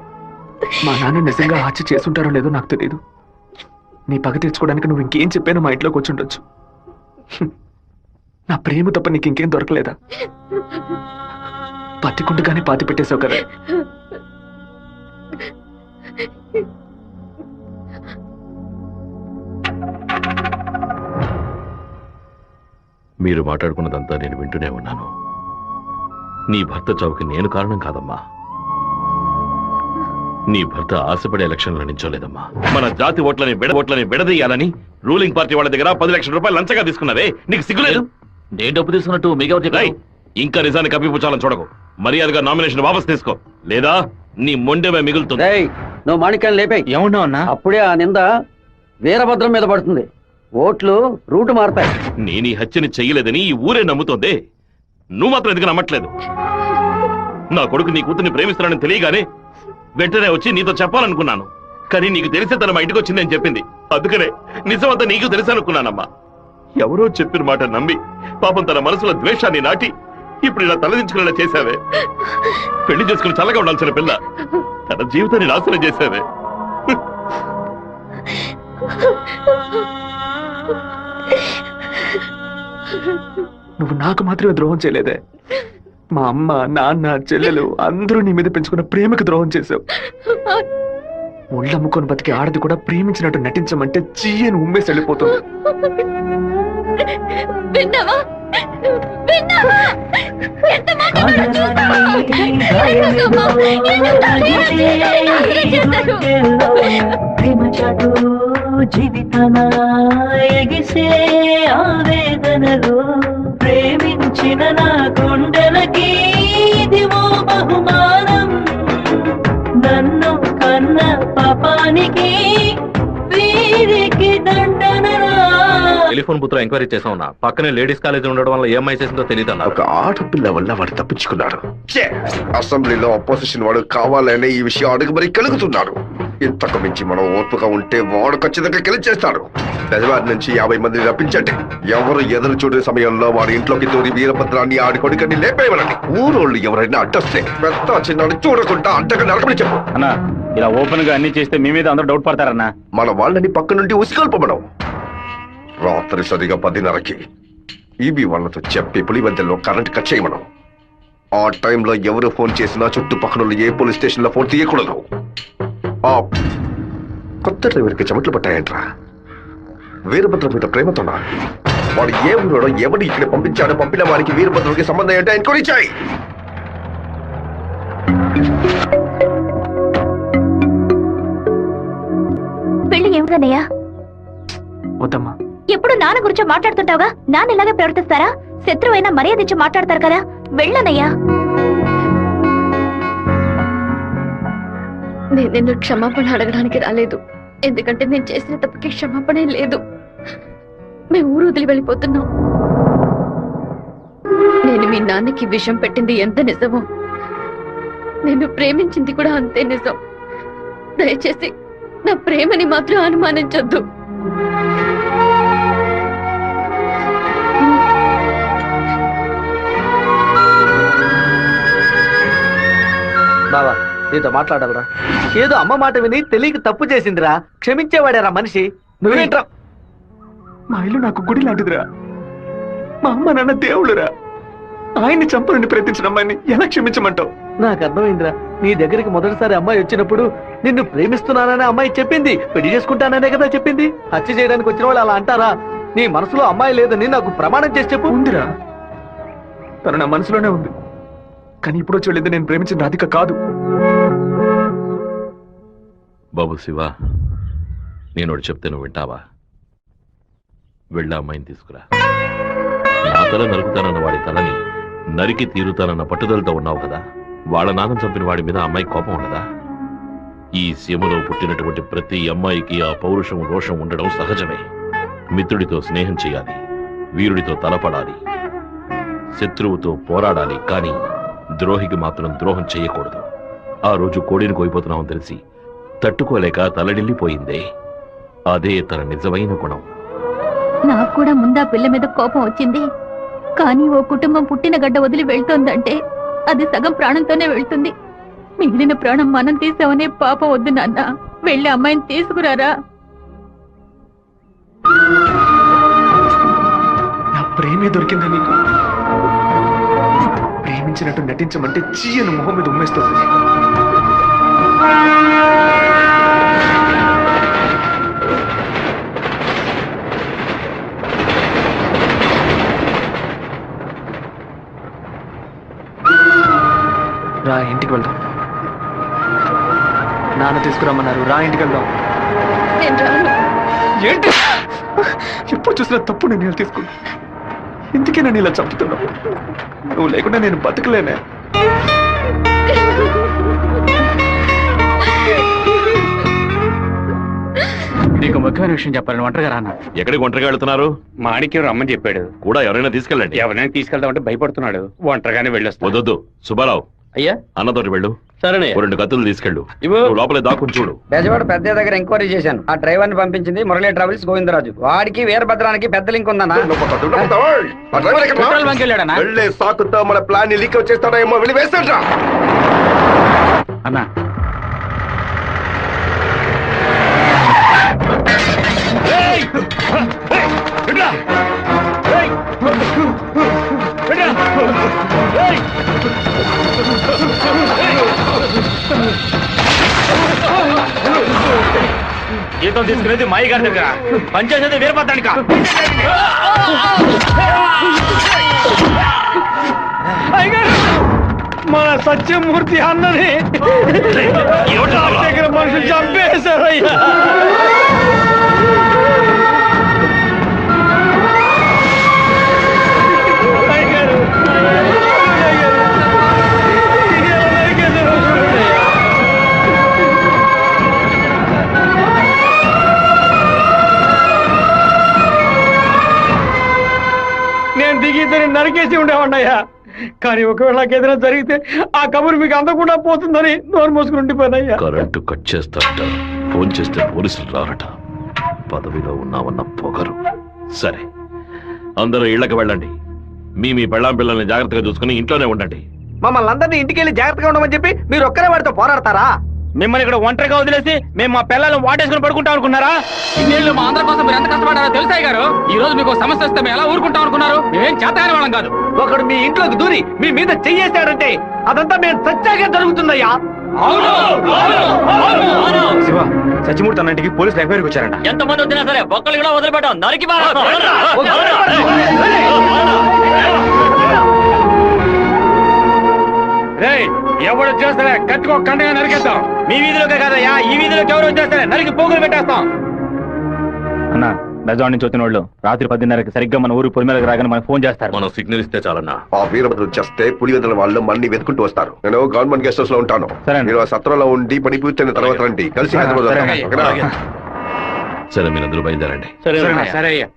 మా నాన్న నిజంగా హత్య చేసుంటారో లేదో నాకు తెలియదు. నీ పగ తీర్చుకోవడానికి నువ్వు ఇంకేం చెప్పానో మా ఇంట్లోకి వచ్చి ఉండొచ్చు. నా ప్రేమ తప్ప నీకు ఇంకేం దొరకలేదా? పత్తికుంటగానే పాతి పెట్టేశావు కదా. మీరు మాట్లాడుకున్నదంతా నేను వింటూనే ఉన్నాను. నీ భర్త చావుకి నేను కారణం కాదమ్మా. నీ భర్త ఆశపడే ఎలక్షన్లో నించోలేదమ్మా. మన జాతి ఓట్లని విడదీయాలని రూలింగ్ పార్టీ వాళ్ళ దగ్గర 10 లక్షల రూపాయలు లంచగా తీసుకున్నావే, నీకు సిగ్గులేదు? నేను డబ్బు తీసుకున్నట్టు మీకెవరు చెప్పారు? ఇంకా నిజాన్ని కప్పిపుచ్చాలని చూడకు. మర్యాదగా నామినేషన్ వాపస్ తీసుకో, లేదా నీ మొండెమే మిగులుతుంది. నువ్వు మాణిక్యాన్ని లేపే. ఏమన్నావు అన్నా? అప్పుడే ఆ నింద వీరభద్రం మీద పడుతుంది. ఓట్లు రూటు మారుతాయి. నేను ఈ హత్యని చెయ్యలేదని ఈ ఊరే నమ్ముతోంది. నువ్వు మాత్రం ఎందుకు నమ్మట్లేదు? నా కొడుకు నీ కూతుర్ని ప్రేమిస్తున్నానని తెలియగానే వెంటనే వచ్చి నీతో చెప్పాలనుకున్నాను. కానీ నీకు తెలిసే తన మా ఇంటికి వచ్చిందని చెప్పింది. అందుకనే నిజమంతా నీకు తెలుసనుకున్నానమ్మా. ఎవరో చెప్పిన మాట నమ్మి పాపం తన మనసులో ద్వేషాన్ని నాటి ఇప్పుడు ఇలా తలదించుకునేలా చేశావే. పెళ్లి చేసుకుని చల్లగా ఉండాల్సిన పిల్ల తన జీవితాన్ని నాశనం చేశావే. నువ్వు నాకు మాత్రమే ద్రోహం చేయలేదే, మా అమ్మ, నాన్న, చెల్లెలు అందరూ నీ మీద పెంచుకున్న ప్రేమకు ద్రోహం చేశావు. ఒళ్ళమ్ముకొని బతికి ఆడది కూడా ప్రేమించినట్టు నటించమంటే చీయని ఉమ్మేసి వెళ్ళిపోతుంది. విన్నావా? విన్నావా? ఎంత మాట చూస్తావా? జీవితన ఎగిసే ఆవేదనలో ప్రేమించిన నా గుండెలకి ఇదివో బహుమానం. నన్ను కన్న పాపానికి వీరికి దండనరా. టెలిఫోన్ బూత్ లో ఎంక్వైరీ చేసా ఉన్నా. పక్కనే లేడీస్ కాలేజ్ ఉండడం వల్ల ఏం చేసిందో తెలియదు అన్న. ఒక ఆడపిల్ల వల్ల వాడు తప్పించుకున్నాడు. అసెంబ్లీలో అపోజిషన్ వాడు కావాలనే ఈ విషయం అడుగు మరి కలుగుతున్నాడు. ఇంతకు మించి మనం ఓర్పుగా ఉంటే వాడు ఖచ్చితంగా గెలిచేస్తాడు. పెదవారి నుంచి 50 మందిని రప్పించండి. ఎవరు ఎదురు చూడే సమయంలో వాడి ఇంట్లోకి దూరి వీరభద్రాన్ని ఆడి కొడుకని లేపేయమనండి. ఊరోళ్ళు ఎవరైనా అడ్డొస్తే పెద్ద చిన్నాడు చూడకుండా అడ్డగా నరకమని చెప్పు. అన్నా ఇలా ఓపెన్ గా అన్ని చేస్తే మీ మీద అందరూ డౌట్ పడతారన్నా. మన వాళ్ళని పక్క నుండి ఉసిగొల్పమడం. రాత్రి సరిగా 10:30కి ఈబీ వాళ్ళతో చెప్పి పులివెందుల్లో కరెంట్ కట్ చేయమనం. ఆ టైంలో ఎవరు ఫోన్ చేసినా చుట్టుపక్కల ఏ పోలీస్ స్టేషన్ లో ఫోన్ తీయకూడదు. ఆ కొత్త డ్రైవర్కి చెమట్లు పట్టాయంట్రా. వీరభద్ర మీద ప్రేమతోనా? వాడు ఏ ఊరోడో ఎవడు ఇక్కడ పంపించాడో పంపిన వారికి వీరభద్రుడికి సంబంధం ఏంటో ఎంక్వైరీ చేయి. పెళ్లి ఏమిటన్నయ్యా? వద్దమ్మా. ఎప్పుడు నాన్న గురించి మాట్లాడుతుంటావుగా, నాన్న ఇలాగే ప్రవర్తిస్తారా? శత్రువైనా మర్యాద ఇచ్చి మాట్లాడతారు కదా, వెళ్ళనయ్యా. నేను నిన్ను క్షమాపణ అడగడానికి రాలేదు, ఎందుకంటే నేను చేసిన తప్పుకి క్షమాపణ లేదు. మేము ఊరు వదిలి వెళ్ళిపోతున్నాం. నేను మీ నాన్నకి విషం పెట్టింది ఎంత నిజమో, నేను ప్రేమించింది కూడా అంతే నిజం. దయచేసి నా ప్రేమని మాత్రం అనుమానించొద్దు. బావా, నీతో మాట్లాడాలరా. ఏదో అమ్మ మాట విని తెలియక తప్పు చేసిందిరా, క్షమించేవాడేరా మనిషి. నువ్వేంట్రా? మా ఇల్లు నాకు గుడి లాంటిదిరా. మా అమ్మ నాన్న దేవుడురా. ఆయన్ని చంపనని ప్రయత్నించిన అమ్మాయిని ఎలా క్షమించమంటావు? నాకు అర్థమైందిరా. నీ దగ్గరికి మొదటిసారి అమ్మాయి వచ్చినప్పుడు నిన్ను ప్రేమిస్తున్నాననే అమ్మాయి చెప్పింది, పెళ్లి చేసుకుంటాననే కదా చెప్పింది. హత్య చేయడానికి వచ్చిన వాళ్ళు అలా అంటారా? నీ మనసులో అమ్మాయి లేదని నాకు ప్రమాణం చేసి చెప్పు. ఉందిరా, తను నా మనసులోనే ఉంది. కానీ ఇప్పుడు వచ్చి వెళ్ళింది నేను ప్రేమించిన రాధిక కాదు. బాబు శివ, నేను చెప్తే నువ్వు వింటావా? వెళ్ళి అమ్మాయిని తీసుకురా. నా తల నరుకుతానన్న వాడి తలని నరికి తీరుతానన్న పట్టుదలతో ఉన్నావు కదా. వాళ్ళ నాన్న చంపిన వాడి మీద అమ్మాయి కోపం ఉండదా? ఈ సీమలో పుట్టినటువంటి ప్రతి అమ్మాయికి ఆ పౌరుషం రోషం ఉండడం సహజమే. మిత్రుడితో స్నేహం చేయాలి, వీరుడితో తలపడాలి, శత్రువుతో పోరాడాలి. కానీ ద్రోహికి మాత్రం ద్రోహం చేయకూడదు. ఆ రోజు కోడిని కోయిపోతున్నామని తెలిసి తట్టుకోలేక తలడిల్లిపోయిందే, అదే తన నిజమైన గుణం. నాకు కూడా ముందా పిల్ల మీద కోపం వచ్చింది. కానీ ఓ కుటుంబం పుట్టిన గడ్డ వదిలి వెళ్తోందంటే అది సగం ప్రాణంతోనే వెళ్తుంది. మిగిలిన ప్రాణం మనం తీసామనే పాప వద్దు నాన్న. వెళ్ళి అమ్మాయిని తీసుకురారా. నా ప్రేమే దొరికిందా నీకు? ప్రేమించినట్టు నటించమంటే చీయను మొహం మీద ఉమ్మేస్తుంది. రా, ఇంటికి వెళ్దాం. నాన్న తీసుకురమ్మన్నారు. రా, ఇంటికి వెళ్దాం. ఏంటి ఎప్పుడు చూసినా తప్పు నేను తీసుకున్నా. ఇందుకే నేను ఇలా చంపుతున్నావు. నువ్వు లేకుండా నేను బతకలేనే. నీకు ముఖ్యమైన విషయం చెప్పాలని ఒంటరిగా రానా? ఎక్కడికి ఒంటరిగా వెళ్తున్నారు? మాణిక్యం రమ్మని చెప్పాడు. కూడా ఎవరైనా తీసుకెళ్ళండి. ఎవరైనా తీసుకెళ్దామంటే భయపడుతున్నాడు. ఒంటరిగానే వెళ్ళొస్తా. వద్దొద్దు సుబ్బారావు, అయ్యా అన్నతోటి వెళ్ళు. సరేనే. 2 కత్తులు తీసుకెళ్ళు. నువ్వు లోపలే దాక్కుని చూడు. బెజవాడ పెద్ద దగ్గర ఎంక్వైరీ చేశాను. ఆ డ్రైవర్ ని పంపించింది మురళీ ట్రావెల్స్ గోవిందరాజు. వాడికి వీరభద్రానికి పెద్ద లింక్ ఉందన్నా. పెట్రోల్ బంక్ వెళ్ళాడనా? వెళ్ళే సాకుతో మన ప్లాన్ లీక్ వచ్చేస్తాడేమో, వెళ్ళి వేస్తాడ్రా. అన్నా జీతం తీసుకునేది మాయి గారి దగ్గర, పనిచేసేది వీరభద్రానిక. మన సత్యమూర్తి అన్నని దగ్గర మనుషులు చంపేశారయ్యా. నేను దిగి ఇద్దరు నరికేసి ఉండేవాడినయ్యా. కానీ ఒకవేళ నాకు ఏదైనా జరిగితే ఆ కబురు మీకు అందకుండా పోతుందని నోరు మూసుకుని ఉండిపోయినయ్యా. కరెంటు కట్ చేస్తాట. ఫోన్ చేస్తే పోలీసులు రారట. పదవిలో ఉన్నామన్న పొగరు. సరే, అందరూ ఇళ్లకు వెళ్ళండి. మీ పెళ్ళాం పిల్లల్ని జాగ్రత్తగా చూసుకుని ఇంట్లోనే ఉండండి. మమ్మల్ని అందరినీ ఇంటికి వెళ్ళి జాగ్రత్తగా ఉండమని చెప్పి మీరు ఒక్కరే వాడితో పోరాడతారా? మిమ్మల్ని ఇక్కడ ఒంటరిగా వదిలేసి మేము మా పిల్లలను వాటేసుకుని పడుకుంటాం అనుకున్నారా? ఇన్నేళ్ళు మా అందరి కోసం మీరు ఎంత కష్టపడారో తెలుసాయి గారు. ఈ రోజు మీకు సమస్య వస్తే మేము ఎలా ఊరుకుంటాం అనుకున్నారు? మేమేం చేతగాని వాళ్ళం కాదు. ఒకడు మీ ఇంట్లోకి దూరి మీ మీద చెయ్యేశాడంటే అదంతా మేము సత్యాగా జరుగుతుందయ్యా. శివ, సచిమూర్తి అన్నింటికి పోలీసులు ఎంక్వైరీకి వచ్చారంట. ఎంతమంది వచ్చినా సరే ఒక్కళ్ళు కూడా వదిలిపెట్టాం. నరికి ఎవరు వచ్చేస్తారే కట్టుకో కండగా నరికేస్తాం. మీ వీధిలోకే కాదయ్యా, ఈ వీధిలోకి ఎవరు వచ్చేస్తారే నరికి పోగులు పెట్టేస్తాం. అన్న, బెజవాడ నుంచి వచ్చిన వాళ్ళు రాత్రి 10:30కి సరిగ్గా మన ఊరు పొలిమేరకు రాగానే మనకు ఫోన్ చేస్తారు. మనం సిగ్నల్ ఇస్తే చాలన్నా. ఆ వీరభద్రుడు చేస్తే పులివెందుల వాళ్ళు మన్ని వెతుకుంటూ వస్తారు. నేను గవర్నమెంట్ గెస్ట్ హౌస్ లో ఉంటాను. సరే. మీరు ఆ సత్రంలో ఉండి పని పూర్తయిన తర్వాత రండి. కలిసి హైదరాబాద్ సరే. వద్దాం. ఓకేనా? సరే, మీరందరూ బయలుదేరండి. సరే అయ్యా.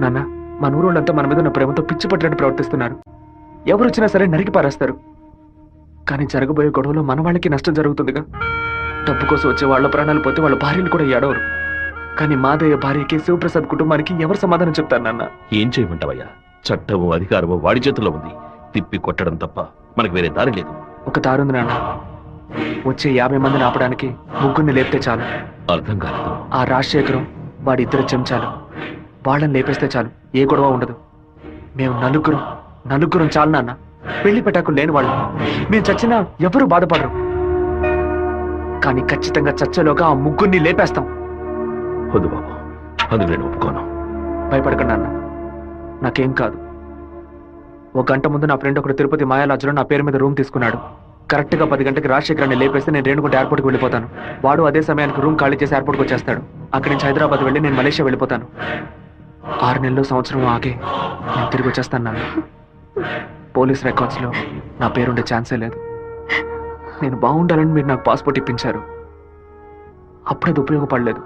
నాన్న, మన ఊరోళ్ళంతా మన మీద ఉన్న ప్రేమతో పిచ్చి పట్టినట్టు ప్రవర్తిస్తున్నారు. ఎవరు వచ్చినా సరే నరికి పారేస్తారు. కానీ జరగబోయే గొడవలో మన వాళ్ళకి నష్టం జరుగుతుందిగా. డబ్బు కోసం వచ్చే వాళ్ళ ప్రాణాలు పోతే వాళ్ళ భార్యలు కూడా ఏడవరు. కానీ మాదయ్య భార్యకి శివప్రసాద్ కుటుంబానికి ఎవరు సమాధానం చెప్తారు నాన్న? ఏం చేయమంటావయ్యా? చట్టము అధికారము వాడి చేతుల్లో ఉంది. తిప్పి కొట్టడం తప్ప మనకు వేరే దారి లేదు. ఒక దారుంది నాన్న. వచ్చే 50 మందిని ఆపడానికి ముగ్గురిని లేపితే చాలు. అర్థం కాలేదు. ఆ రాజశేఖరం వాడి 2 చెంచాలు వాళ్ళని లేపేస్తే చాలు, ఏ గొడవ ఉండదు. మేము నలుగురం చాలు నాన్న. పెళ్లి పెట్టాకు లేని వాళ్ళు. మేము చచ్చినా ఎవరూ బాధపడరు. కానీ ఖచ్చితంగా చచ్చేలోగా ఆ ముగ్గురిని లేపేస్తాం. వద్దు బాబు, అందుకు నేను ఒప్పుకోను. భయపడకండి నాన్న, నాకేం కాదు. 1 గంట ముందు నా ఫ్రెండ్ ఒకడు తిరుపతి మాయాలాజ్లో నా పేరు మీద రూమ్ తీసుకున్నాడు. కరెక్ట్గా 10 గంటకి రాజశేఖరాన్ని లేపేస్తే నేను రేణుగుంట ఎయిర్పోర్ట్కి వెళ్ళిపోతాను. వాడు అదే సమయానికి రూమ్ ఖాళీ చేసి ఎయిర్పోర్ట్కి వచ్చేస్తాడు. అక్కడి నుంచి హైదరాబాద్ వెళ్ళి నేను మలేషియా వెళ్ళిపోతాను. 6 నెలలు సంవత్సరం ఆగే నేను తిరిగి వచ్చేస్తాను నాన్న. పోలీస్ రికార్డ్స్లో నా పేరుండే ఛాన్సే లేదు. నేను బాగుండాలని మీరు నాకు పాస్పోర్ట్ ఇప్పించారు. అప్పుడు అది ఉపయోగపడలేదు.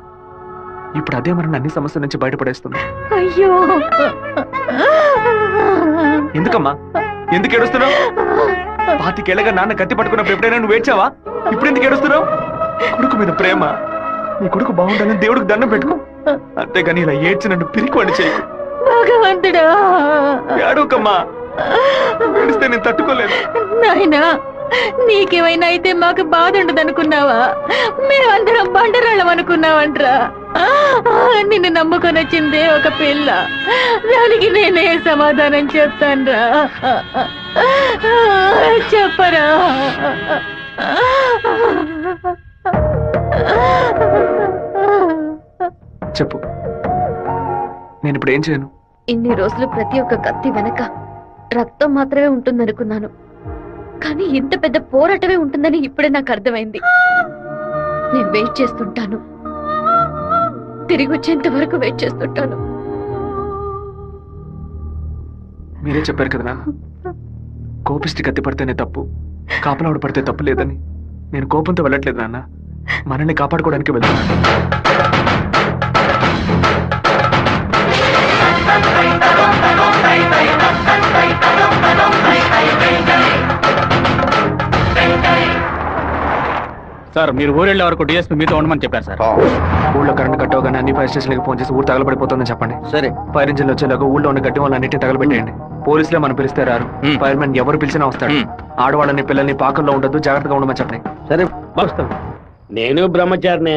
ఇప్పుడు అదే మన అన్ని సమస్యల నుంచి బయటపడేస్తుంది. అయ్యో, ఎందుకమ్మా, ఎందుకు ఏడుస్తున్నావు? 25 ఏళ్ళగా నాన్న కత్తి పట్టుకున్నప్పుడు ఎప్పుడైనా నువ్వు ఏడ్చావా? ఇప్పుడు ఎందుకు ఏడుస్తున్నావు? కొడుకు మీద ప్రేమ. నీ కొడుకు బాగుండాలని దేవుడికి దండం పెట్టుకో. అంతేగాని ఇలా ఏడ్చి నన్ను పిరికివాడిని చేయకు. భగవంతుడా, ఏడవకమ్మా. ఏడిస్తే నేను తట్టుకోలేదు. నాయనా, నీకేమైనా అయితే మాకు బాధ ఉండదు అనుకున్నావా? మేమందరం బండరాళ్ళం అనుకున్నావంట్రా. నిన్ను నమ్ముకొని వచ్చిందే ఒక పిల్ల. దానికి నేనే సమాధానం చెప్తాన్రా. చెప్పరా? చెప్పు, నేను ఇప్పుడు ఏం చేయను? ఇన్ని రోజులు ప్రతి ఒక్క కత్తి వెనక రక్తం మాత్రమే ఉంటుందనుకున్నాను. కానీ ఇంత పెద్ద పోరాటమే ఉంటుందని ఇప్పుడే నాకు అర్థమైంది. నేను వెయిట్ చేస్తుంటాను, తిరిగి వచ్చేంత వరకు వెయిట్ చేస్తుంటాను. మీరే చెప్పారు కదా నాన్న, కోపిష్టి కత్తి పడితేనే తప్పు, కాపలావిడ పడితే తప్పు లేదని. నేను కోపంతో వెళ్ళట్లేదు నాన్న, మనల్ని కాపాడుకోవడానికి వెళ్తున్నాను. సార్, మీరు ఊరెళ్ళే వరకు డిఎస్పీ మీతో ఉండమని చెప్పారు సార్. ఊళ్ళో కరెంట్ కట్ అవగానే అన్ని ఫైర్ స్టేషన్లకు ఫోన్ చేసి ఊరు తగలబడిపోతుందని చెప్పండి. సరే. ఫైర్ ఇంజిన్ వచ్చేలాగా ఊళ్ళో ఉన్న గడ్డి వాళ్ళన్నింటినీ తగలబెట్టేయండి. పోలీసులే మనం పిలిస్తే రారు. ఫైర్ మ్యాన్ ఎవరు పిలిచినా వస్తాడు. ఆడవాళ్ళని పిల్లల్ని పాకల్లో ఉండొద్దు, జాగ్రత్తగా ఉండమని చెప్పండి. సరే. నేను బ్రహ్మచారినే.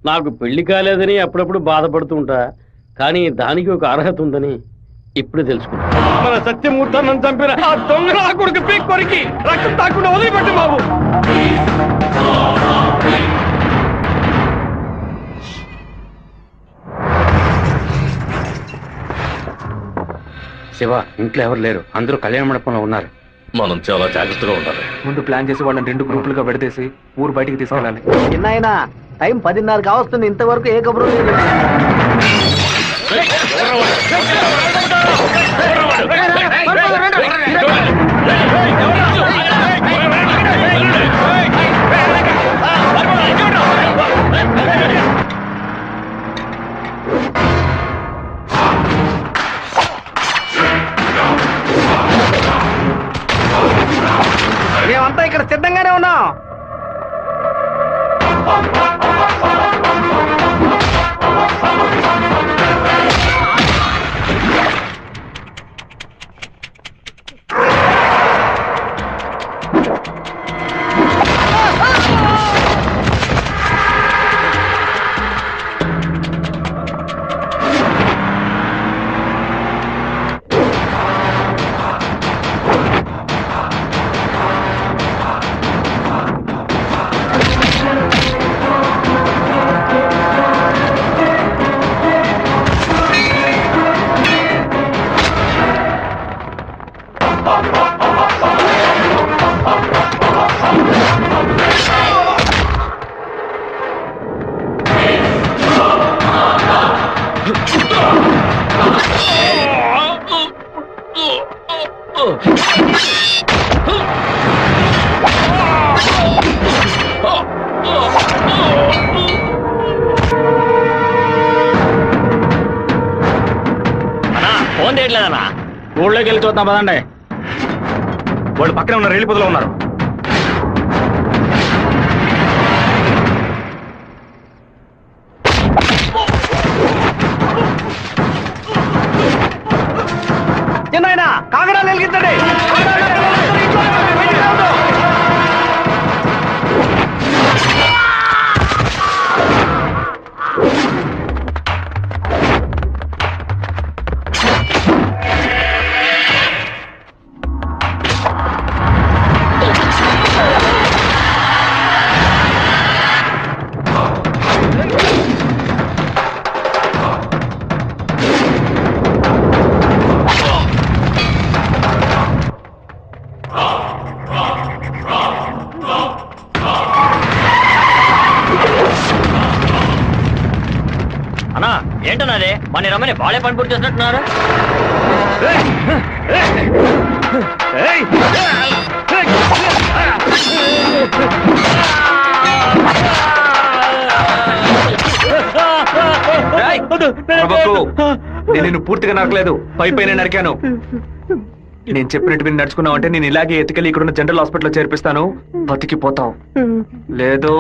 నాకు పెళ్లి కాలేదని అప్పుడప్పుడు బాధపడుతుంటా. కానీ దానికి ఒక అర్హత ఉందని ఇప్పుడు తెలుసుకున్నా. మన సత్యమూర్తాన్ని చంపిన ఆ దొంగ కొడుకు పీక్ కొరికి రక్తం తాకుండా వదిలిపెట్టు బాబు. శివ, ఇంట్లో ఎవరు లేరు, అందరూ కళ్యాణ మండపంలో ఉన్నారు. మనం చాలా జాగ్రత్తగా ఉండాలి. ముందు ప్లాన్ చేసి వాళ్ళని 2 గ్రూపులుగా విడదీసి ఊరు బయటికి తీసుకెళ్ళాలి. చిన్నాయన, టైం 10:30 కావస్తుంది, ఇంతవరకు ఏ కబురు లేదు. మేమంతా ఇక్కడ సిద్ధంగానే ఉన్నాం. ఫోన్ చేయట్లేదన్నా. ఊళ్ళోకి వెళ్ళి చూద్దాం పదండి. వాళ్ళు పక్కనే ఉన్న రైలు పొదలో ఉన్నారు. చిన్నాయన కాగడాలు వెలిగించండి. అన్నా ఏంటన్నది? మన రమ్మని బాలే పని పూర్తి చేసినట్టున్నారు. నేను నిన్ను పూర్తిగా నరకలేదు, పై పైన నరికాను. నేను చెప్పినట్టు మీరు నడుచుకున్నావు అంటే నేను ఇలాగే ఎత్తుకెళ్ళి ఇక్కడున్న జనరల్ హాస్పిటల్లో చేర్పిస్తాను, బతికిపోతావు. లేదు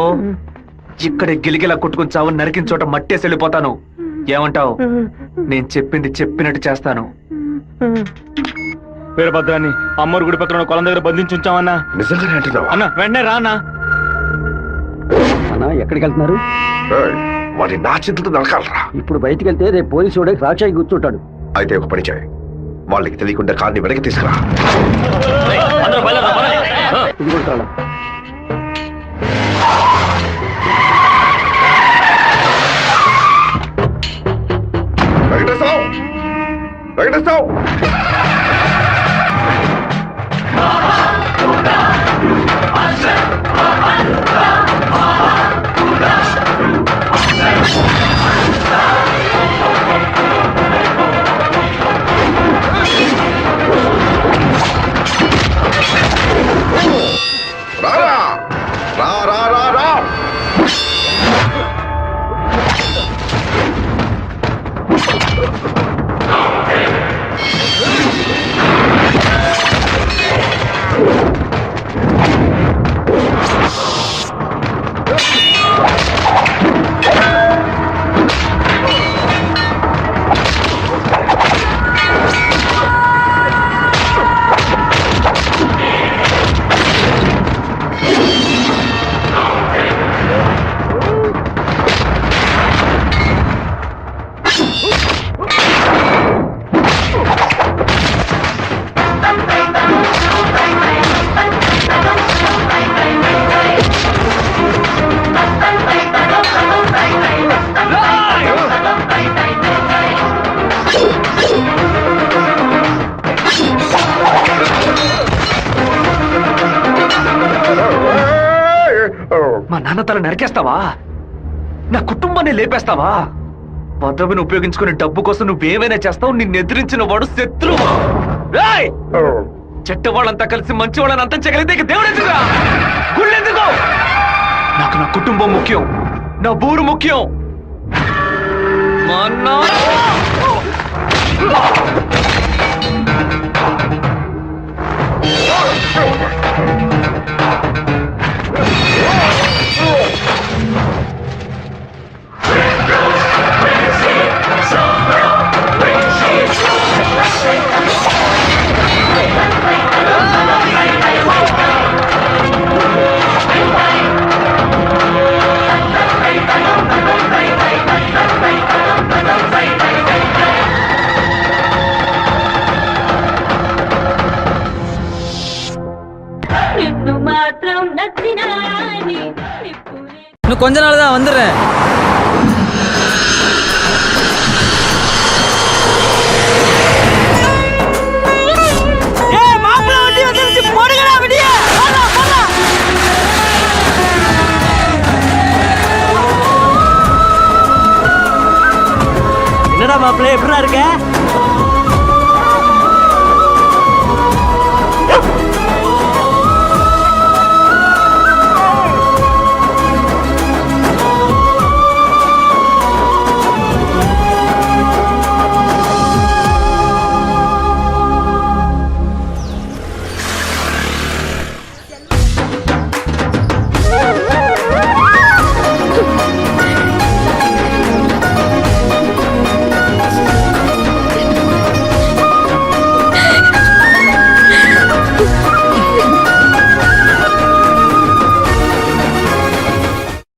ఇక్కడ గిలిగిలా కొట్టుకుని చావు, నరికిన చోట మట్టేసి వెళ్ళిపోతాను. ఏమంటావు? నేను చెప్పింది చెప్పినట్టు చేస్తాను. వీరభద్రాన్ని అమ్మోరు గుడి పక్కన కొలం దగ్గర బంధించి ఉంచామన్నా. నిజంగానే అంటున్నావా? అన్న వెంటనే రా అన్నా. అన్నా ఎక్కడికి వెళ్తున్నారు? వాడి నా చింతతో నరకాలరా. ఇప్పుడు బయటికి వెళ్తే రేపు పోలీసు వాడే రాచాయి కూర్చుంటాడు. అయితే ఒక పని చేయి, వాళ్ళకి తెలియకుండా కార్ని వెనక్కి తీసుకురా. ఇది కూడా తాళం. వెంకటేశ్వరరావు, వెంకటేశ్వరరావు, రారా రా రా రా రా. మా నాన్న తల నరికేస్తావా? నా కుటుంబాన్ని లేపేస్తావా? పదవిని ఉపయోగించుకునే డబ్బు కోసం నువ్వేమైనా చేస్తావు. నిన్ను ఎదిరించిన వాడు శత్రువు. చెట్ట వాళ్ళంతా కలిసి మంచి వాళ్ళని అంతం చేయగలిగితే ఇక దేవుడు ఎందుకురా? గుళ్ళెందుకు? నాకు నా కుటుంబం ముఖ్యం, నా ఊరు ముఖ్యం. మా నాన్న இன்னும் கொஞ்ச நாள் தான் வந்துடுறேன். என்னடா மாப்பிள்ள, எப்படிடா இருக்க?